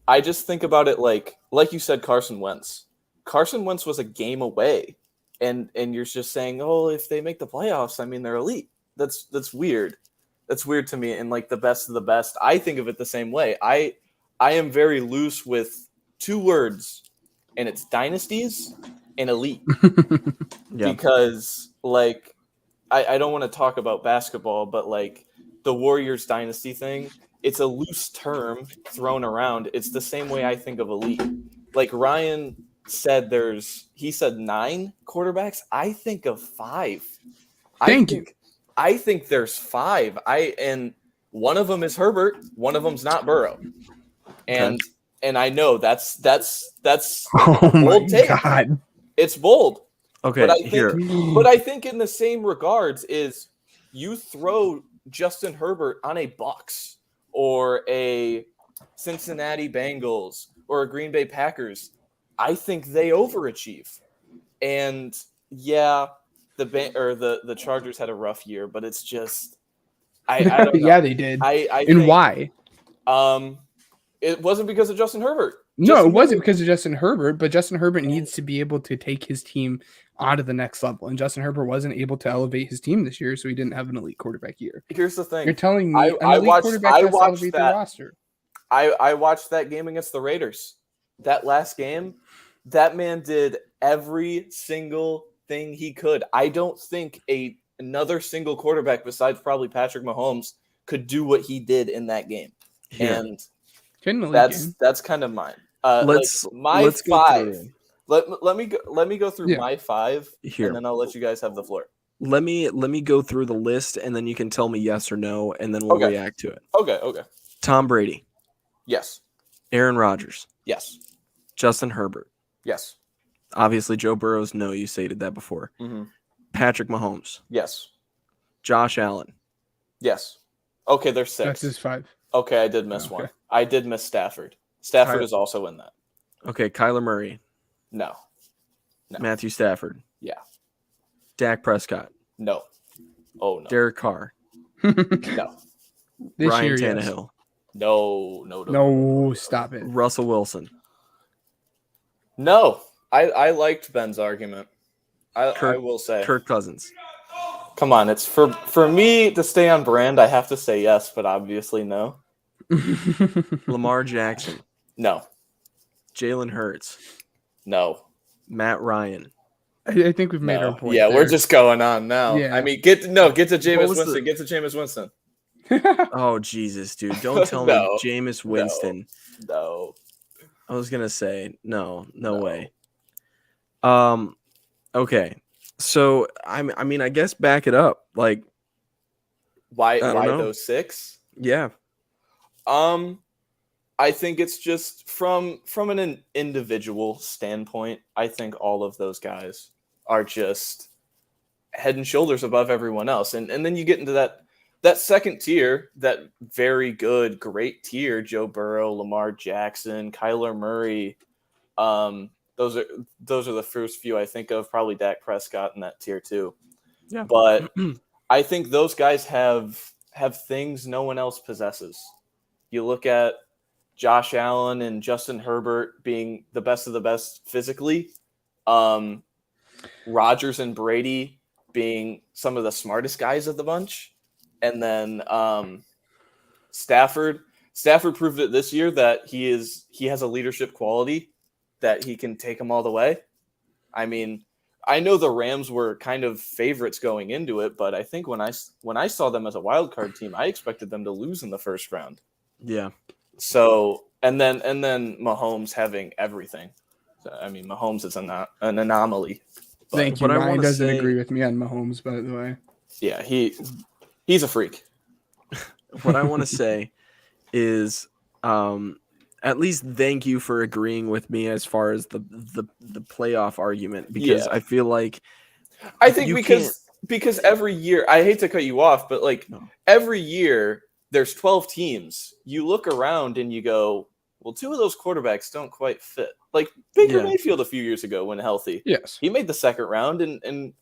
I just think about it like you said, Carson Wentz. Carson Wentz was a game away, and you're just saying, oh, if they make the playoffs, I mean, they're elite. that's weird. That's weird to me. And like the best of the best, I think of it the same way. I am very loose with two words, and it's dynasties and elite.
Yeah.
Because like I don't want to talk about basketball, but like the Warriors dynasty thing, it's a loose term thrown around. It's the same way I think of elite. Like Ryan said, he said 9 quarterbacks. I think of 5.
Thank you.
I think there's 5. And one of them is Herbert. One of them's not Burrow. And I know that's
Oh my
bold take.
God.
It's bold.
Okay,
But I think in the same regards is you throw Justin Herbert on a Bucs or a Cincinnati Bengals or a Green Bay Packers, I think they overachieve. And yeah, the Chargers had a rough year, but it's just I don't know.
Yeah, they did.
I
And
think,
why?
It wasn't because of Justin Herbert.
No, it wasn't because of Justin Herbert, but Justin Herbert needs to be able to take his team on to the next level. And Justin Herbert wasn't able to elevate his team this year, so he didn't have an elite quarterback year.
Here's the thing.
You're telling me an
I
elite
watched-
quarterback
I
has to
watched
elevate
that.
the roster.
I watched that game against the Raiders. That last game, that man did every single thing he could. I don't think another single quarterback besides probably Patrick Mahomes could do what he did in that game.
Here.
And
Couldn't elite game.
that's kind of mine.
Let's
my
go
5.
through.
Let me go through
Yeah.
my 5
Here.
and then I'll let you guys have the floor.
Let me go through the list, and then you can tell me yes or no, and then we'll
Okay.
react to it.
Okay.
Tom Brady,
Yes.
Aaron Rodgers,
Yes.
Justin Herbert.
Yes.
Obviously, Joe Burrow's no. You stated that before.
Mm-hmm.
Patrick Mahomes,
Yes.
Josh Allen,
Yes. Okay, there's 6.
That's his 5.
Okay, I did miss
Okay.
one. I did miss Stafford. Stafford
Kyle-
is also in that.
okay, Kyler Murray,
No. No.
Matthew Stafford,
Yeah.
Dak Prescott,
No. Oh no.
Derek Carr,
No.
This
Ryan
year, yes.
Tannehill,
No.
No, stop it.
Russell Wilson,
No. I liked Ben's argument. I
Kirk-
will say.
Kirk Cousins,
Come on, it's for me to stay on brand, I have to say yes, but obviously no.
Lamar Jackson,
No.
Jalen Hurts,
No.
Matt Ryan.
I think we've made
No.
our point.
Yeah, we're
there.
just going on now.
Yeah.
I mean, get to Jameis
was the-
Winston. Get to Jameis Winston.
Oh Jesus, dude! Don't tell
No.
me Jameis Winston.
No.
I was gonna say no
No.
way. Okay. So I mean, I guess back it up. Like,
Why
don't
why
know.
those 6?
yeah,
I think it's just from an individual standpoint, I think all of those guys are just head and shoulders above everyone else. And then you get into that second tier, that very good, great tier, Joe Burrow, Lamar Jackson, Kyler Murray. Those are the first few I think of, probably Dak Prescott in that tier too.
Yeah.
But I think those guys have things no one else possesses. You look at Josh Allen and Justin Herbert being the best of the best physically. Rodgers and Brady being some of the smartest guys of the bunch. And then Stafford proved it this year that he has a leadership quality that he can take them all the way. I mean, I know the Rams were kind of favorites going into it, but I think when I saw them as a wild card team, I expected them to lose in the first round.
yeah.
So and then Mahomes having everything. So, I mean, Mahomes is an anomaly. But
Thank you.
what I
Ryan
wanna
doesn't
say-
agree with me on Mahomes, by the way.
yeah, he's a freak.
What I want to say is, at least thank you for agreeing with me as far as the playoff argument, because
Yeah.
I feel like
I think
You
because every year, I hate to cut you off, but like
No.
every year there's 12 teams. You look around and you go, well, 2 of those quarterbacks don't quite fit. Like Baker
Yeah.
Mayfield a few years ago when healthy,
Yes.
he made the second round, and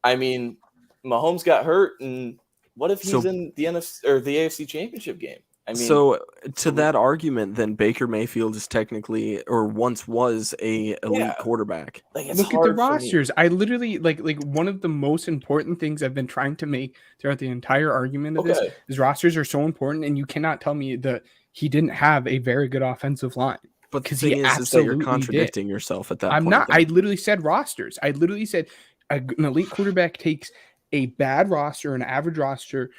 I mean, Mahomes got hurt, and what if he's
So-
in the NFC or the AFC Championship game? I mean,
so to that argument, then Baker Mayfield is technically, or once was, a elite
Yeah.
quarterback.
like it's
Look at the
hard for me.
rosters. I literally like one of the most important things I've been trying to make throughout the entire argument of this
Okay.
is rosters are so important, and you cannot tell me that he didn't have a very good offensive line.
But the
'Cause he
thing is that
absolutely
you're
did.
contradicting yourself at that
I'm
point.
not.
then.
I literally said rosters. I literally said an elite quarterback takes a bad roster, an average roster,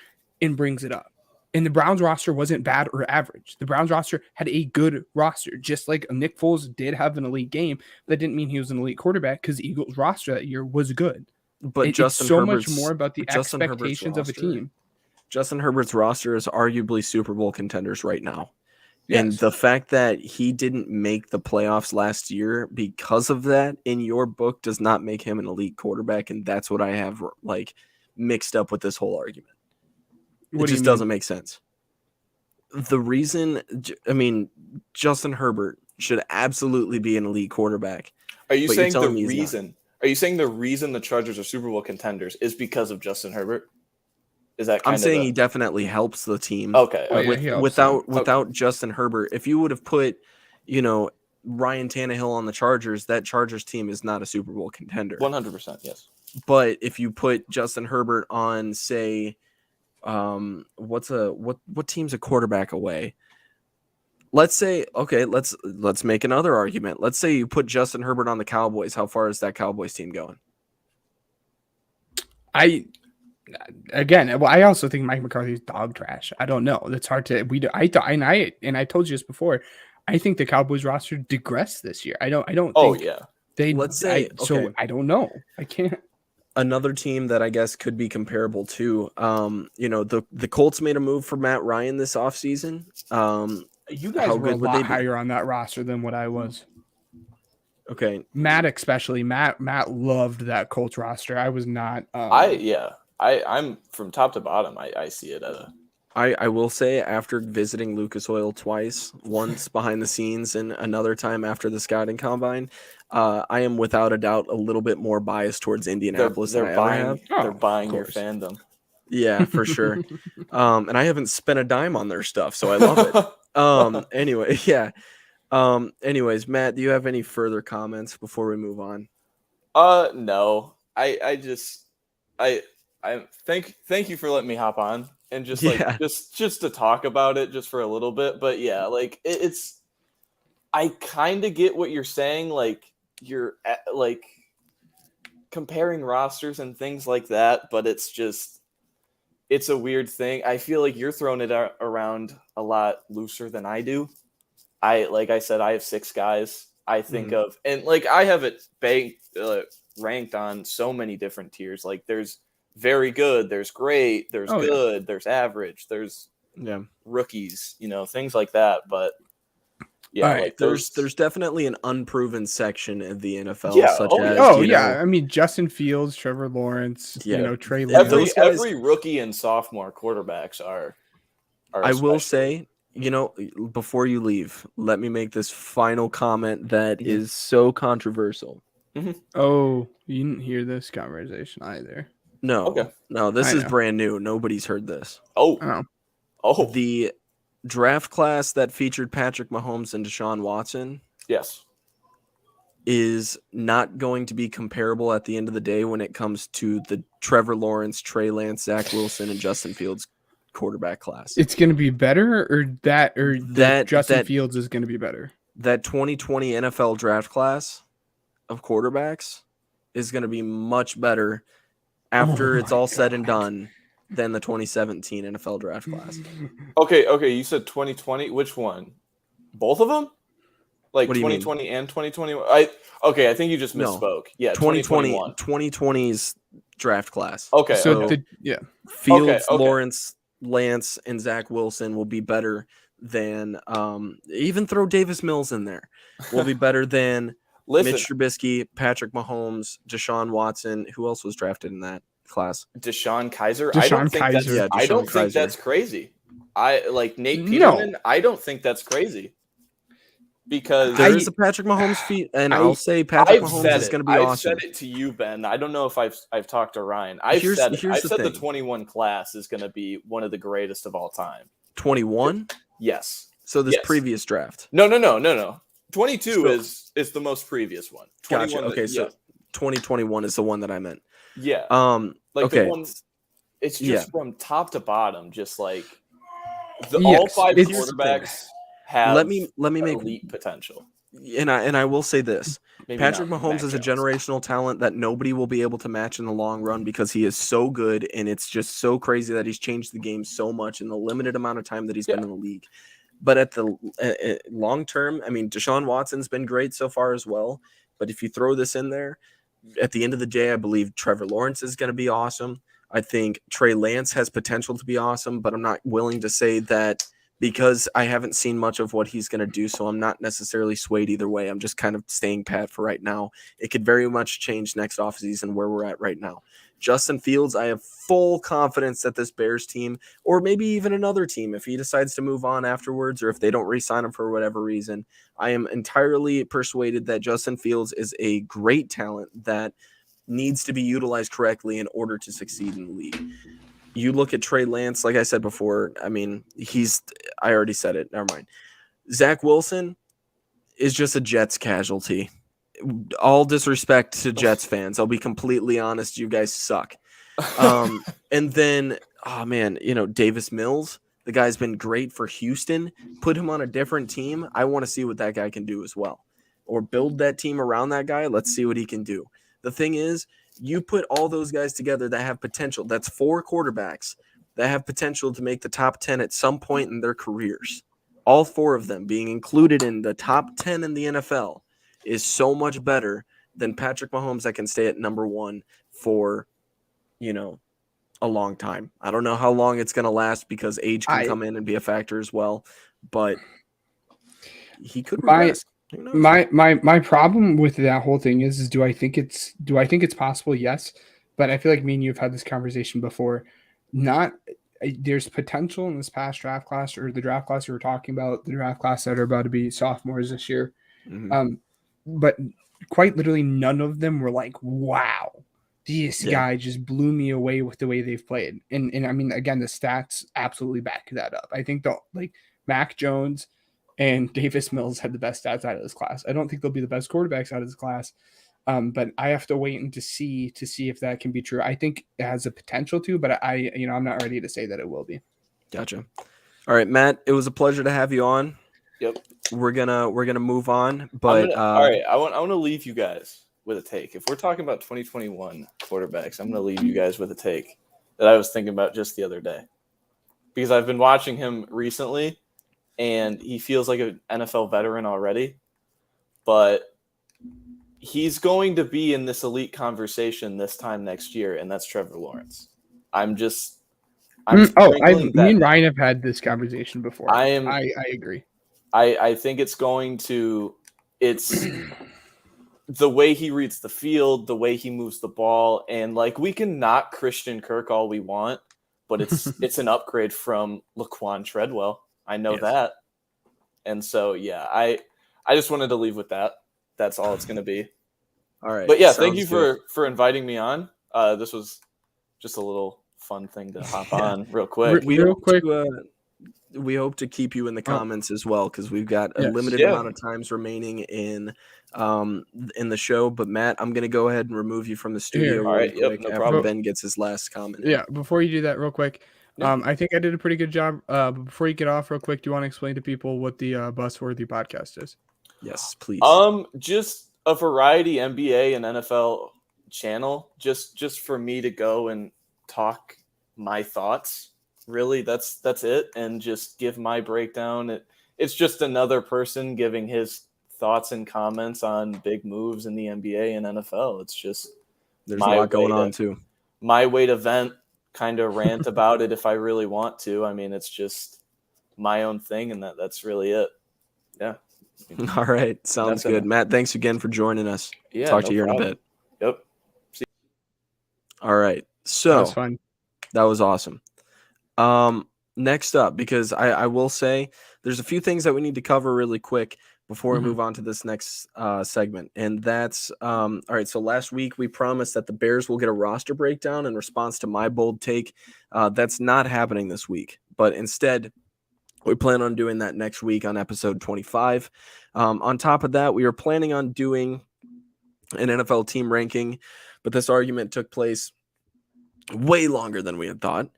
and brings it up. And the Browns roster wasn't bad or average. The Browns roster had a good roster, just like Nick Foles did have an elite game. That didn't mean he was an elite quarterback because the Eagles roster that year was good.
But
It's
Justin
so
Herbert's,
much more about the
but Justin Herbert's
expectations of a
roster-
team.
Justin Herbert's roster is arguably Super Bowl contenders right now. And
Yes.
the fact that he didn't make the playoffs last year because of that in your book does not make him an elite quarterback. And that's what I have like mixed up with this whole argument.
What
It
do you
just
mean?
doesn't make sense. The reason, I mean, Justin Herbert should absolutely be an elite quarterback.
Are you
But you're
saying
telling
the
me he's not.
reason? Are you saying the reason the Chargers are Super Bowl contenders is because of Justin Herbert? Is that kind
I'm
of
saying
the-
he definitely helps the team.
Okay.
Oh, yeah,
okay.
he helps
Without Justin Herbert, if you would have put, Ryan Tannehill on the Chargers, that Chargers team is not a Super Bowl contender.
100%. Yes.
But if you put Justin Herbert on, say, what team's a quarterback away? Let's say, okay, let's make another argument. Let's say you put Justin Herbert on the Cowboys. How far is that Cowboys team going?
I also think Mike McCarthy's dog trash. I don't know. That's hard to. I told you this before. I think the Cowboys roster digressed this year. I don't.
Oh
think
yeah.
They.
Let's say,
So
okay.
I don't know. I can't.
Another team that I guess could be comparable to, the Colts made a move for Matt Ryan this offseason.
You guys
How
were a
good would they
lot
be?
higher on that roster than what I was.
Okay,
Matt, especially Matt loved that Colts roster. I was not.
I'm from top to bottom. I see it at a.
I will say, after visiting Lucas Oil twice, once behind the scenes and another time after the scouting combine, I am without a doubt a little bit more biased towards Indianapolis than I ever have.
They're buying
of
your
course.
fandom.
Yeah, for sure. And I haven't spent a dime on their stuff, so I love it. Anyway, yeah. Anyways, Matt, do you have any further comments before we move on?
No. I thank you for letting me hop on and just just to talk about it just for a little bit. But yeah, like it's I kind of get what you're saying. Like you're like comparing rosters and things like that, but it's a weird thing. I feel like you're throwing it around a lot looser than I do. Like I said, I have 6 guys I think of, and like I have it ranked on so many different tiers. Like there's very good, there's great, there's good, there's average, there's rookies, things like that. But yeah,
Right.
like
There's definitely an unproven section of the NFL,
Yeah,
such
oh,
as
Oh yeah, I mean Justin Fields, Trevor Lawrence,
Yeah.
Trey Lance.
Those guys-
every rookie and sophomore quarterbacks are
I will
especially-
say, before you leave, let me make this final comment that is so controversial.
Oh, you didn't hear this conversation either.
No,
Okay.
no, this
I
is
know.
brand new. Nobody's heard this.
Oh,
The draft class that featured Patrick Mahomes and Deshaun Watson
yes.
is not going to be comparable at the end of the day when it comes to the Trevor Lawrence, Trey Lance, Zach Wilson, and Justin Fields quarterback class.
it's going to be better, or
That-
Justin
that-
Fields is going to be better.
That 2020 NFL draft class of quarterbacks is going to be much better after
Oh
it's
my
all said and
God.
done than the 2017 NFL draft class.
Okay, you said 2020. Which one? Both of them? Like
What do you mean?
2020 and 2021? I think you just
No.
misspoke. Yeah,
2020
2021.
2020's draft class.
Okay.
So
okay.
Fields,
okay.
Lawrence, Lance, and Zach Wilson will be better than even throw Davis Mills in there. Will be better than
Listen,
Mitch Trubisky, Patrick Mahomes, Deshaun Watson. Who else was drafted in that class?
Deshaun Kaiser.
Deshaun
I don't think
Kaiser.
Yeah,
I don't
Deshaun
think
Kaiser.
that's crazy. I like Nate
No.
Peterman. I don't think that's crazy because
There is a Patrick Mahomes feat, and I'll say Patrick
I've
Mahomes
said
is
it.
going to be
I've
awesome.
said it to you, Ben. I don't know if I've talked to Ryan. I've
Here's
said it.
the
I've said the
thing.
21 class is going to be one of the greatest of all time.
21?
Yes.
So this
Yes.
previous draft.
No. 22
So-
is the most previous one.
Gotcha.
21,
Okay, so
yeah.
2021 is the one that I meant.
Yeah. Like
okay.
the one, it's just
Yeah.
from top to bottom, just like all
Yes,
5
it's-
quarterbacks have
Let me make
elite potential.
and I will say this.
Maybe
Patrick
not
Mahomes
Mac
is a
Jones.
generational talent that nobody will be able to match in the long run because he is so good, and it's just so crazy that he's changed the game so much in the limited amount of time that he's been in the league. But at the long term, I mean, Deshaun Watson's been great so far as well. But if you throw this in there, at the end of the day, I believe Trevor Lawrence is going to be awesome. I think Trey Lance has potential to be awesome, but I'm not willing to say that because I haven't seen much of what he's going to do, so I'm not necessarily swayed either way. I'm just kind of staying pat for right now. It could very much change next offseason where we're at right now. Justin Fields, I have full confidence that this Bears team, or maybe even another team, if he decides to move on afterwards or if they don't re-sign him for whatever reason, I am entirely persuaded that Justin Fields is a great talent that needs to be utilized correctly in order to succeed in the league. You look at Trey Lance, like I said before, I mean, I already said it. Never mind. Zach Wilson is just a Jets casualty. All disrespect to Jets fans. I'll be completely honest. You guys suck. And then, oh man, Davis Mills, the guy's been great for Houston. Put him on a different team. I want to see what that guy can do as well. Or build that team around that guy. Let's see what he can do. The thing is, you put all those guys together that have potential. That's 4 quarterbacks that have potential to make the top 10 at some point in their careers. All 4 of them being included in the top 10 in the NFL is so much better than Patrick Mahomes that can stay at number 1 for, a long time. I don't know how long it's going to last because age can come in and be a factor as well, but he could regress.
My problem with that whole thing is do I think it's possible? Yes, but I feel like me and you have had this conversation before. There's potential in this past draft class or the draft class we were talking about, the draft class that are about to be sophomores this year.
Mm-hmm.
But quite literally none of them were like, wow, this guy just blew me away with the way they've played. And I mean, again, the stats absolutely back that up. I think Mac Jones and Davis Mills had the best stats out of this class. I don't think they'll be the best quarterbacks out of this class, but I have to wait and to see if that can be true. I think it has a potential to, but I'm not ready to say that it will be.
Gotcha. All right, Matt, it was a pleasure to have you on.
Yep.
We're gonna move on, but
all right, I want to leave you guys with a take. If we're talking about 2021 quarterbacks, I'm gonna leave you guys with a take that I was thinking about just the other day because I've been watching him recently. And he feels like an NFL veteran already, but he's going to be in this elite conversation this time next year, and that's Trevor Lawrence. Me
and Ryan have had this conversation before. I agree.
I think it's the way he reads the field, the way he moves the ball, and we can knock Christian Kirk all we want, but it's an upgrade from Laquan Treadwell. I know that. And so, I just wanted to leave with that. That's all it's going to be.
All right.
But thank you for inviting me on. This was just a little fun thing to hop on real quick.
We hope to keep you in the comments as well because we've got a limited amount of times remaining in the show. But Matt, I'm going to go ahead and remove you from the studio
no problem.
Ben gets his last comment.
Yeah, before you do that real quick. I think I did a pretty good job. But before you get off real quick, do you want to explain to people what the Busworthy podcast is?
Yes, please.
Just a variety NBA and NFL channel, just for me to go and talk my thoughts. Really, that's it, and just give my breakdown. It's just another person giving his thoughts and comments on big moves in the NBA and NFL. It's just
there's a lot going on too.
My way to vent. Kind of rant about it if I really want to. I mean, it's just my own thing, and that's really it. Yeah.
All right. Sounds good. Matt, thanks again for joining us.
Yeah.
Talk to you in a bit.
Yep.
See you. All right. So
that was fun.
That was awesome. Next up, because I will say there's a few things that we need to cover really quick before we move on to this next segment. And that's all right. So last week we promised that the Bears will get a roster breakdown in response to my bold take. That's not happening this week, but instead We plan on doing that next week on episode 25. On top of that, we are planning on doing an NFL team ranking, but this argument took place way longer than we had thought.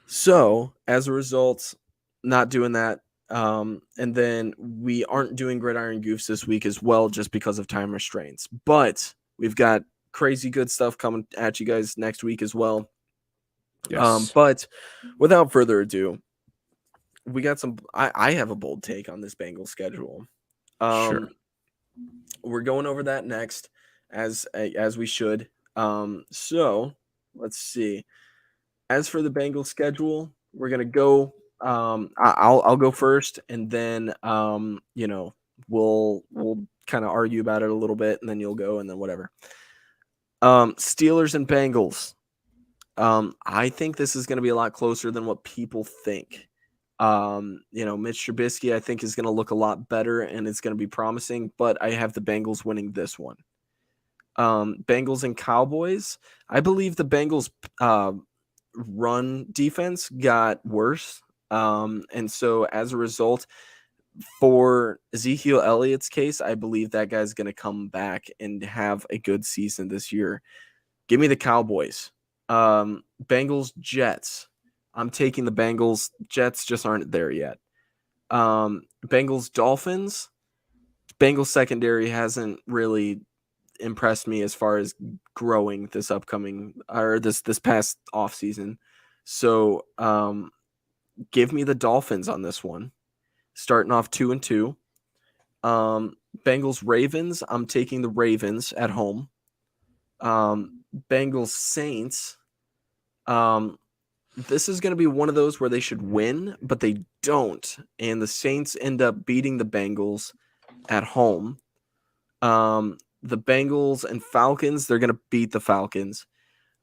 So as a result, not doing that. And then we aren't doing Gridiron Goofs this week as well, just because of time restraints. But we've got crazy good stuff coming at you guys next week as well.
Yes.
But without further ado, we got some. I have a bold take on this Bengals schedule.
Sure.
We're going over that next, as we should. So let's see. As for the Bengals schedule, we're gonna go. I'll go first, and then we'll kind of argue about it a little bit, and then you'll go, and then whatever. Steelers and Bengals. I think this is going to be a lot closer than what people think. Mitch Trubisky, I think, is going to look a lot better, and it's going to be promising, but I have the Bengals winning this one. Bengals and Cowboys. I believe the Bengals run defense got worse. And so as a result, for Ezekiel Elliott's case, I believe that guy's going to come back and have a good season this year. Give me the Cowboys. Bengals, Jets. I'm taking the Bengals. Jets just aren't there yet. Bengals, Dolphins. Bengals secondary hasn't really impressed me as far as growing this past offseason. So give me the Dolphins on this one. Starting off 2-2. Bengals, Ravens. I'm taking the Ravens at home. Bengals, Saints. This is going to be one of those where they should win, but they don't. And the Saints end up beating the Bengals at home. The Bengals and Falcons, they're going to beat the Falcons.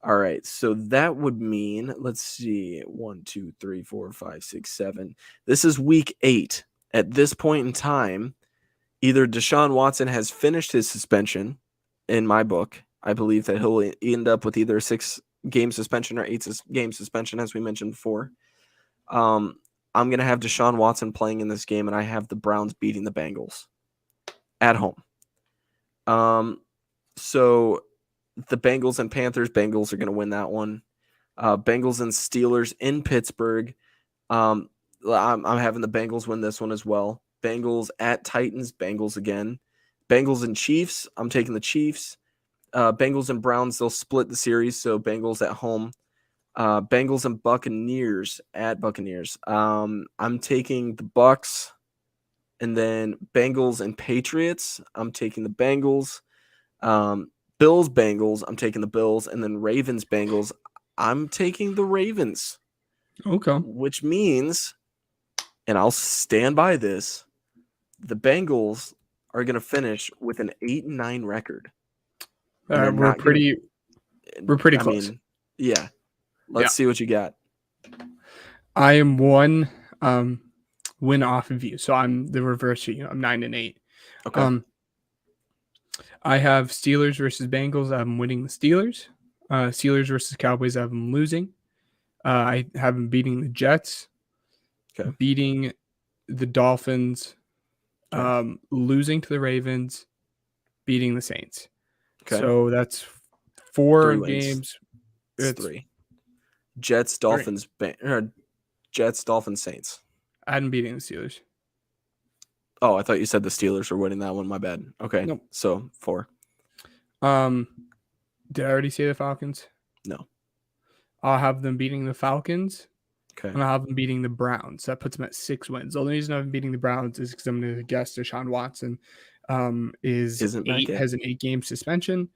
All right, so that would mean, let's see, 1, 2, 3, 4, 5, 6, 7. This is week 8. At this point in time, either Deshaun Watson has finished his suspension, in my book. I believe that he'll end up with either a 6-game suspension or 8-game suspension, as we mentioned before. I'm going to have Deshaun Watson playing in this game, and I have the Browns beating the Bengals at home. So the Bengals and Panthers, Bengals are going to win that one. Bengals and Steelers in Pittsburgh. I'm having the Bengals win this one as well. Bengals at Titans, Bengals again. Bengals and Chiefs, I'm taking the Chiefs. Bengals and Browns, they'll split the series, so Bengals at home. Bengals and Buccaneers at Buccaneers. I'm taking the Bucs. And then Bengals and Patriots, I'm taking the Bengals. Bills, Bengals, I'm taking the Bills. And then Ravens, Bengals, I'm taking the Ravens.
Okay.
Which means, and I'll stand by this, the Bengals are going to finish with an 8-9 record.
We're pretty close.
Yeah. Let's see what you got.
I am one win off of you, so I'm the reverse of you. I'm 9-8.
Okay.
I have Steelers versus Bengals. I'm winning the Steelers. Steelers versus Cowboys. I have them losing. I have them beating the Jets.
Okay.
Beating the Dolphins.
Okay.
Losing to the Ravens. Beating the Saints.
Okay.
So that's 4
3 wins.
games.
It's 3. Jets, Dolphins, Jets, Dolphins, Saints.
I hadn't beating the Steelers.
Oh, I thought you said the Steelers were winning that one. My bad. Okay.
Nope.
So 4.
Did I already say the Falcons?
No.
I'll have them beating the Falcons.
Okay.
And I'll have them beating the Browns. That puts them at 6 wins. The only reason I'm beating the Browns is because I'm going to guess Deshaun Watson has an 8-game suspension.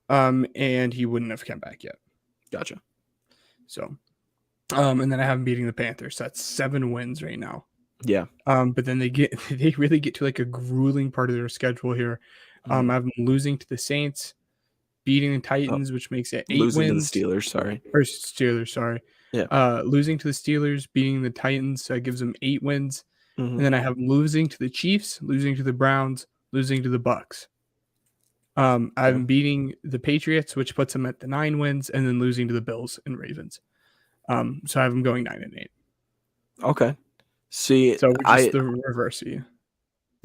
And he wouldn't have come back yet.
Gotcha.
So, and then I have them beating the Panthers. So that's 7 wins right now.
Yeah.
But then they really get to like a grueling part of their schedule here. I have them losing to the Saints, beating the Titans, which makes it 8
losing
wins.
to the Steelers, sorry.
Or Steelers, sorry.
Yeah.
Losing to the Steelers, beating the Titans, so that gives them 8 wins.
Mm-hmm.
And then I have them losing to the Chiefs, losing to the Browns, losing to the Bucks. I have them beating the Patriots, which puts them at the 9 wins, and then losing to the Bills and Ravens. So I have them going 9-8.
Okay. See,
So we're just the reverse of you.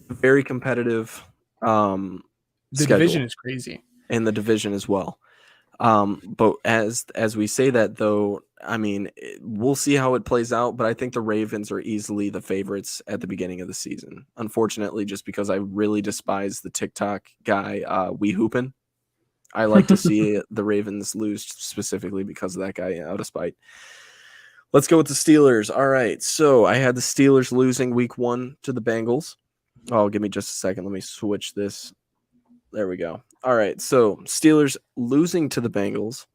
very competitive
The
schedule,
division is crazy.
and the division as well. But as we say that, though, I mean, we'll see how it plays out. But I think the Ravens are easily the favorites at the beginning of the season. Unfortunately, just because I really despise the TikTok guy, We Hoopin'. I like to see the Ravens lose specifically because of that guy, out of spite. Let's go with the Steelers. All right, so I had the Steelers losing week 1 to the Bengals. Oh, give me just a second. Let me switch this. There we go. All right, so Steelers losing to the Bengals.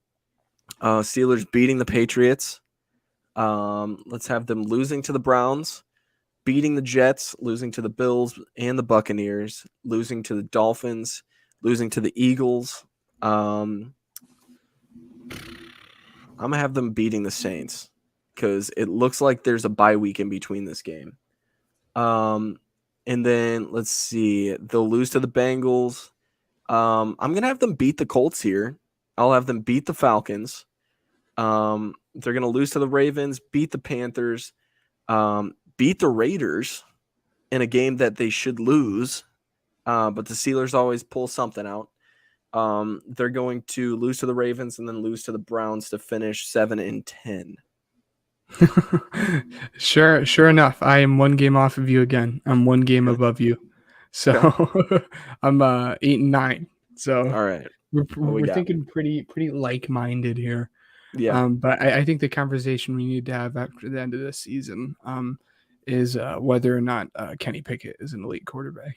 Steelers beating the Patriots. Let's have them losing to the Browns, beating the Jets, losing to the Bills and the Buccaneers, losing to the Dolphins, losing to the Eagles. I'm going to have them beating the Saints because it looks like there's a bye week in between this game. And then let's see. They'll lose to the Bengals. I'm going to have them beat the Colts here. I'll have them beat the Falcons. They're going to lose to the Ravens, beat the Panthers, beat the Raiders in a game that they should lose. But the Steelers always pull something out. They're going to lose to the Ravens and then lose to the Browns to finish 7-10.
Sure enough, I am one game off of you again. I'm one game above you. So I'm 8-9. So
All right.
we're thinking pretty like-minded here.
Yeah.
But I think the conversation we need to have after the end of this season is whether or not Kenny Pickett is an elite quarterback.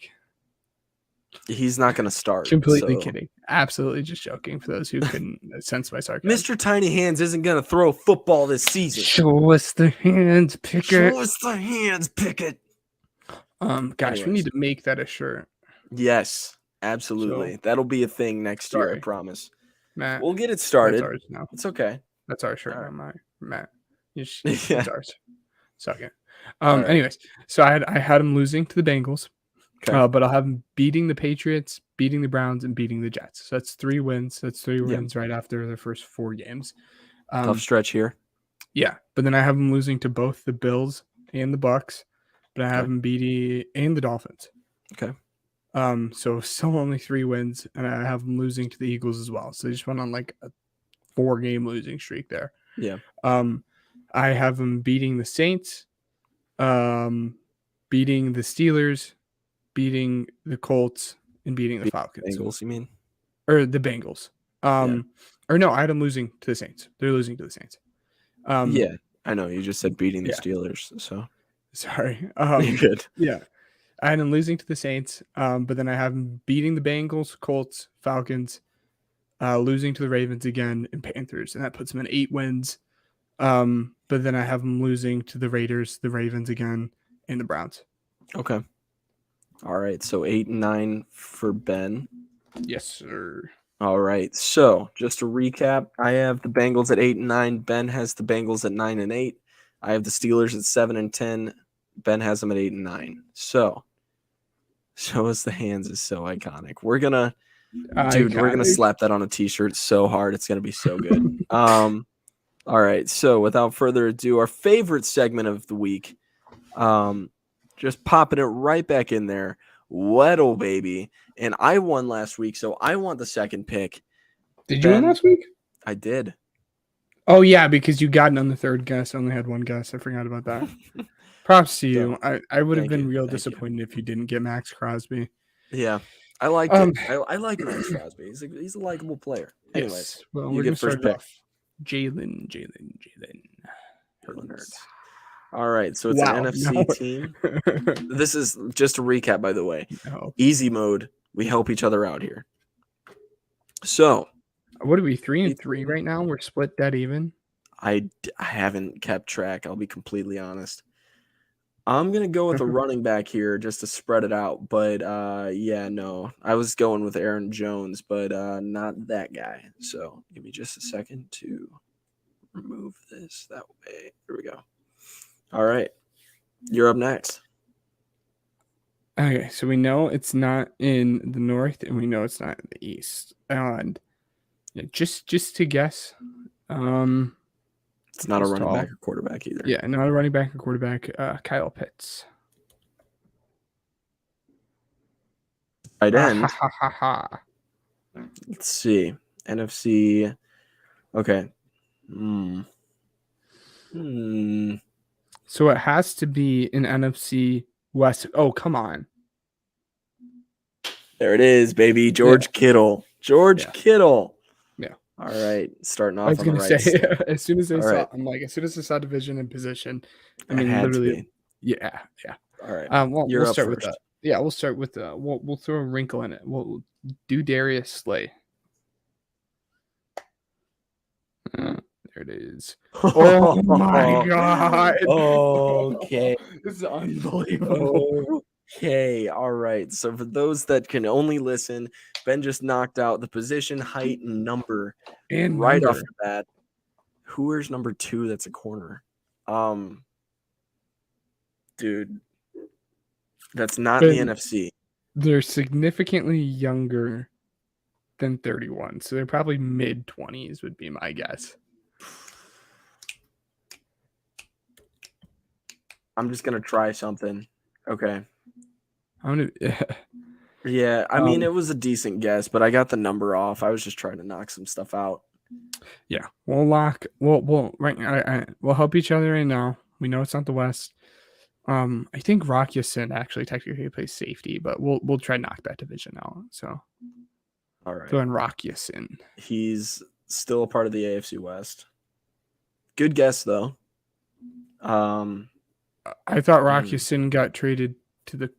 He's not going to start.
Completely kidding. Absolutely just joking for those who couldn't sense my sarcasm.
Mr. Tiny Hands isn't going to throw football this season.
Show us the hands, Pickett.
Show us the hands, Pickett.
Gosh, we need to make that a shirt.
Yes, absolutely.
So,
That'll be a thing next year, I promise.
Matt,
We'll get it started.
That's ours now.
It's okay.
That's our shirt
All right.
now, Matt. It's
Yeah.
ours. Suck it.
right.
Anyways, so I had him losing to the Bengals.
Okay.
But I'll have them beating the Patriots, beating the Browns, and beating the Jets. So that's 3 wins. That's 3 wins right after the first 4 games.
Tough stretch here.
Yeah, but then I have them losing to both the Bills and the Bucks, but I have them beating and the Dolphins.
Okay.
So still only 3 wins, and I have them losing to the Eagles as well. So they just went on like a 4-game losing streak there.
Yeah.
I have them beating the Saints, beating the Steelers, beating the Colts, and beating the Falcons.
Bengals, you mean?
Or the Bengals. Or no, I had them losing to the Saints. They're losing to the Saints.
Yeah, I know. You just said beating the
yeah.
Steelers, so
Sorry.
you're good.
Yeah. I had them losing to the Saints, but then I have them beating the Bengals, Colts, Falcons, losing to the Ravens again, and Panthers, and that puts them in 8 wins. But then I have them losing to the Raiders, the Ravens again, and the Browns.
Okay. All right. So 8-9 for Ben.
Yes, sir.
All right. So just to recap, I have the Bengals at 8-9. Ben has the Bengals at 9-8. I have the Steelers at 7-10. Ben has them at 8-9. So show us the hands is so iconic. We're gonna slap that on a t-shirt so hard. It's gonna be so good. All right. So without further ado, our favorite segment of the week. Just popping it right back in there. Weddle, baby. And I won last week, so I want the second pick.
Did you win last week?
I did.
Oh, yeah, because you got it on the third guess. I only had one guess. I forgot about that. Props to you. I would have been real disappointed if you didn't get Max Crosby.
Yeah, I liked it. I like Max Crosby. He's a likable player. Anyways,
yes. Well,
you
we're
get first pick.
Jalen.
Hurling nerds. All right, so it's an NFC team. This is just a recap, by the way.
No.
Easy mode. We help each other out here. So,
what are we 3-3 right now? We're split dead even.
I haven't kept track. I'll be completely honest. I'm gonna go with a running back here just to spread it out. But yeah, no, I was going with Aaron Jones, but not that guy. So give me just a second to remove this that way. Here we go. All right, you're up next.
Okay, so we know it's not in the north, and we know it's not in the east. And just to guess,
It's not a
He's
running
tall.
back or quarterback either.
Yeah, not a running back or quarterback. Kyle Pitts.
Tight end.
Ha ha ha ha.
Let's see. NFC. Okay.
So it has to be an NFC West. Oh, come on.
There it is, baby. George Kittle. George Kittle.
Yeah.
All right. Starting
I
off
was
on the
gonna
right
say
side.
as soon as I
All
saw,
right.
I'm like, as soon as I saw division and position, I
It
mean,
had to
literally,
be.
yeah.
All right.
Well,
You're
we'll
up
start with
first.
that. Yeah, we'll start with we'll throw a wrinkle in it. We'll do Darius Slay. There it is. Oh my god.
Okay.
This is unbelievable.
Okay. All right. So for those that can only listen, Ben just knocked out the position, height, and number
And
right off
number.
the bat. Who wears number 2? That's a corner. Dude, that's not the
Ben-
NFC.
They're significantly younger than 31, so they're probably mid 20s would be my guess.
I'm just gonna try something. Okay.
I'm gonna.
Yeah, I mean it was a decent guess, but I got the number off. I was just trying to knock some stuff out.
Yeah, we'll lock. We'll right. We'll help each other right now. We know it's not the West. I think Rock Ya-Sin actually technically plays safety, but we'll try to knock that division out. So
All right.
go and Rock Ya-Sin.
He's still a part of the AFC West. Good guess though.
I thought Rock Ya-Sin got traded to the.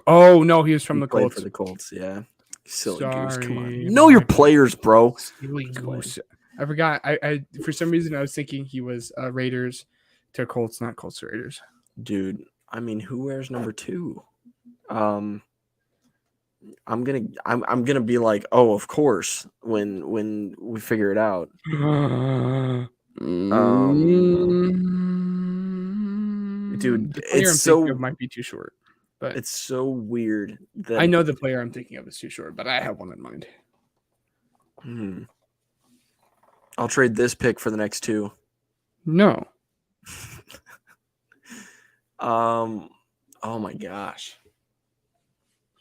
Oh no, he was from
he
the
played
Colts.
for the Colts, yeah. Silly goose, come on.
Sorry,
Know your
my
players, bro.
Silly goose. I forgot. I for some reason I was thinking he was Raiders to Colts, not Colts to Raiders.
Dude, I mean, who wears number 2? I'm gonna be like, oh, of course, when we figure it out. Dude,
The player I'm thinking of might be too short, but
it's so weird that
I know the player I'm thinking of is too short, but I have one in mind.
I'll trade this pick for the next 2.
No.
Oh my gosh.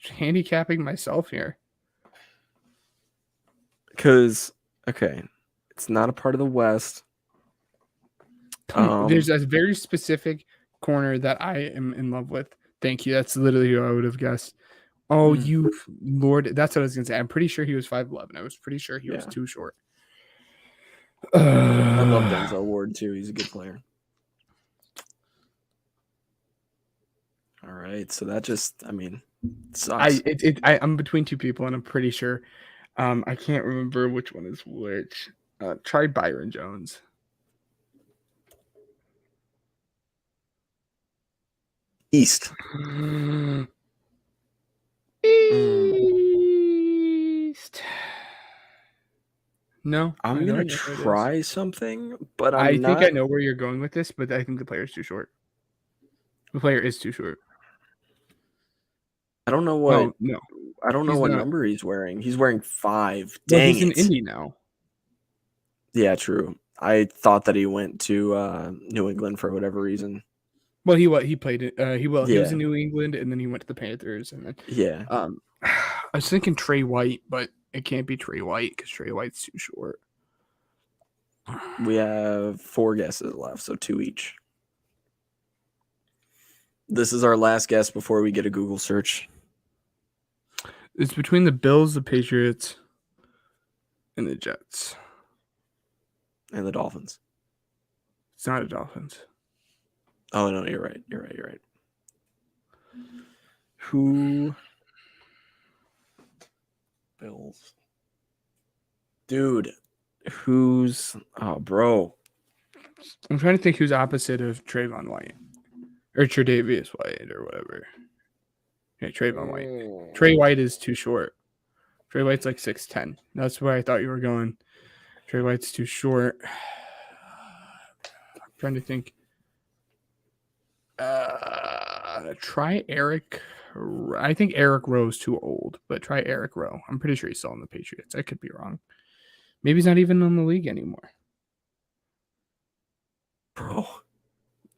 Handicapping myself here.
Because okay, it's not a part of the West.
There's a very specific corner that I am in love with. Thank you. That's literally who I would have guessed. Oh, you Lord. That's what I was going to say. I'm pretty sure he was 5'11". I was pretty sure he was too short.
I love Denzel Ward too. He's a good player. All right. So that just, I mean, sucks.
I'm between two people, and I'm pretty sure. I can't remember which one is which. Try Byron Jones.
East.
East. No,
I'm going to try something, but I
think I know where you're going with this, but I think the player's too short. The player is too short.
I don't know what.
No.
I don't know what number he's wearing. He's wearing 5.
Well,
Dang
he's in Indy now.
Yeah, true. I thought that he went to New England for whatever reason.
Well, he played it. He was in New England, and then he went to the Panthers, and then I was thinking Trey White, but it can't be Trey White because Trey White's too short.
We have 4 guesses left, so 2 each. This is our last guess before we get a Google search.
It's between the Bills, the Patriots, and the Jets.
And the Dolphins.
It's not the Dolphins.
Oh, no, you're right. You're right. Who? Bills. Dude, who's... Oh, bro.
I'm trying to think who's opposite of Trayvon White. Or Tre'Davious White or whatever. Yeah, Trayvon White. Trey White is too short. Trey White's like 6'10". That's where I thought you were going. Trey White's too short. I'm trying to think. Try Eric. I think Eric Rowe's too old, but try Eric Rowe. I'm pretty sure he's still on the Patriots. I could be wrong. Maybe he's not even in the league anymore.
Bro.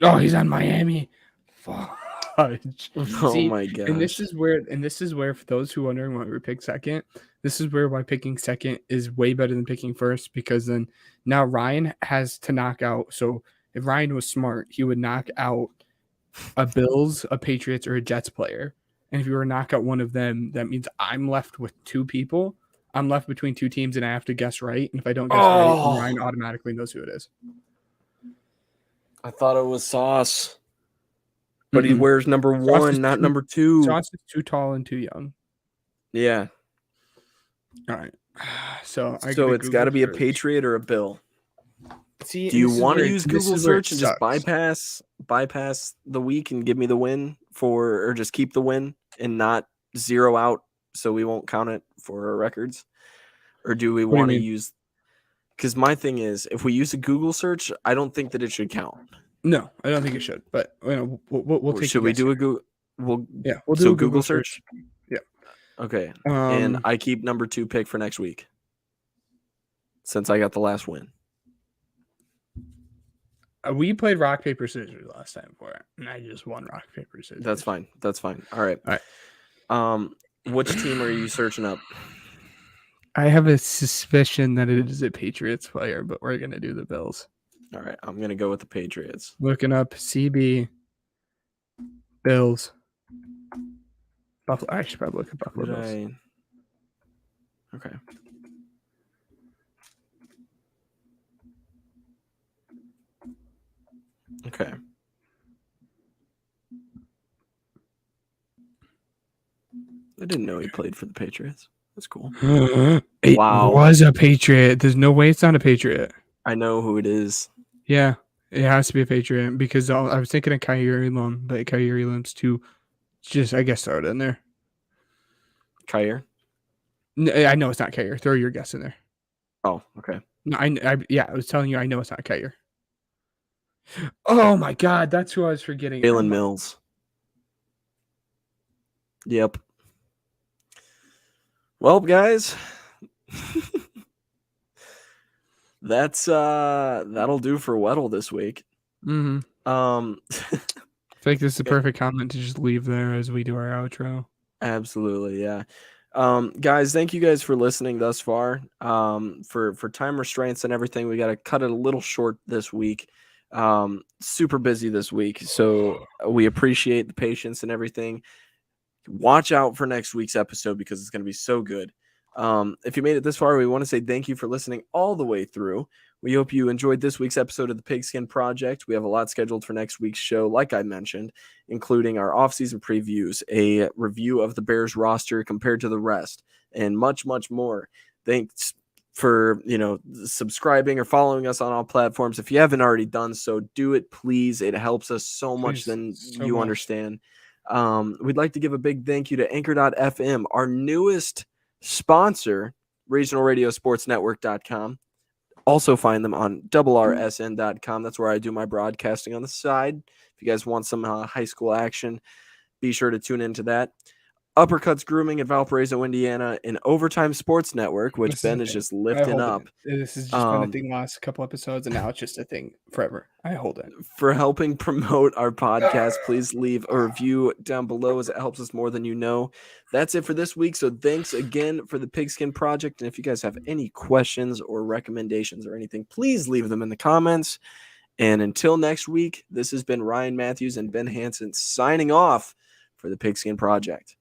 Oh, he's on Miami. Fudge.
Oh
See,
my gosh.
and this is where for those who are wondering why we picked second, this is where why picking second is way better than picking first, because then now Ryan has to knock out. So if Ryan was smart, he would knock out a Bills, a Patriots, or a Jets player. And if you were to knock out one of them, that means I'm left with two people. I'm left between two teams, and I have to guess right. And if I don't guess right, then Ryan automatically knows who it is.
I thought it was Sauce. But he
Mm-mm.
wears number
Sauce
one,
is
not
too-
number 2.
Sauce is too tall and too young.
Yeah.
All right. So
It's got to be a Patriot or a Bill.
See,
Do you
this is
want to
where-
use
this
Google
is where it
search and just
sucks.
bypass the week and give me the win or just keep the win and not zero out so we won't count it for our records? Or do we
What do you
want to
mean?
use? Because my thing is, if we use a Google search, I don't think that it should count.
No, I don't think it should. But we'll take.
Should we do a Google? We'll
We'll do
so
a Google
search.
Yeah.
Okay. And
Um,
I keep number 2 pick for next week since I got the last win.
we played rock paper scissors last time for it, and I just won rock paper scissors.
That's fine. That's fine. All right.
All right.
Which team are you searching up?
I have a suspicion that it is a Patriots player, but we're gonna do the Bills.
All right. I'm gonna go with the Patriots.
Looking up CB Bills. Buffalo. I should probably look at Buffalo
Did
Bills.
Okay. Okay. I didn't know he played for the Patriots. That's cool.
It
Wow.
was a Patriot. There's no way it's not a Patriot.
I know who it is.
Yeah, it has to be a Patriot because I was thinking of Kyrie Elam, but Kyrie Elam's too. Just I guess throw it in there.
Kyer?
I know it's not Kyrie. Throw your guess in there.
Oh, okay.
No, I was telling you I know it's not Kyrie. Oh my God, that's who I was forgetting.
Jalen Mills. Yep. Well, guys, that'll do for Weddle this week.
Mm-hmm.
Um,
I think this is a perfect comment to just leave there as we do our outro.
Absolutely, yeah. Guys, thank you guys for listening thus far. For time restraints and everything, we got to cut it a little short this week. Super busy this week, so we appreciate the patience and everything. Watch out for next week's episode because it's going to be so good. If you made it this far, we want to say thank you for listening all the way through. We hope you enjoyed this week's episode of the Pigskin Project. We have a lot scheduled for next week's show, like I mentioned, including our offseason previews, a review of the Bears roster compared to the rest, and much, much more. Thanks for subscribing or following us on all platforms. If you haven't already done so, do it, please. It helps us so much than you understand. We'd like to give a big thank you to Anchor.fm, our newest sponsor, regionalradiosportsnetwork.com. Also find them on RRSN.com. That's where I do my broadcasting on the side. If you guys want some high school action, be sure to tune into that. Uppercuts Grooming in Valparaiso, Indiana, and Overtime Sports Network, which Ben is just lifting up.
This has just been a thing the last couple episodes, and now it's just a thing forever. I hold it.
For helping promote our podcast, please leave a review down below as it helps us more than you know. That's it for this week. So thanks again for the Pigskin Project. And if you guys have any questions or recommendations or anything, please leave them in the comments. And until next week, this has been Ryan Matthews and Ben Hansen signing off for the Pigskin Project.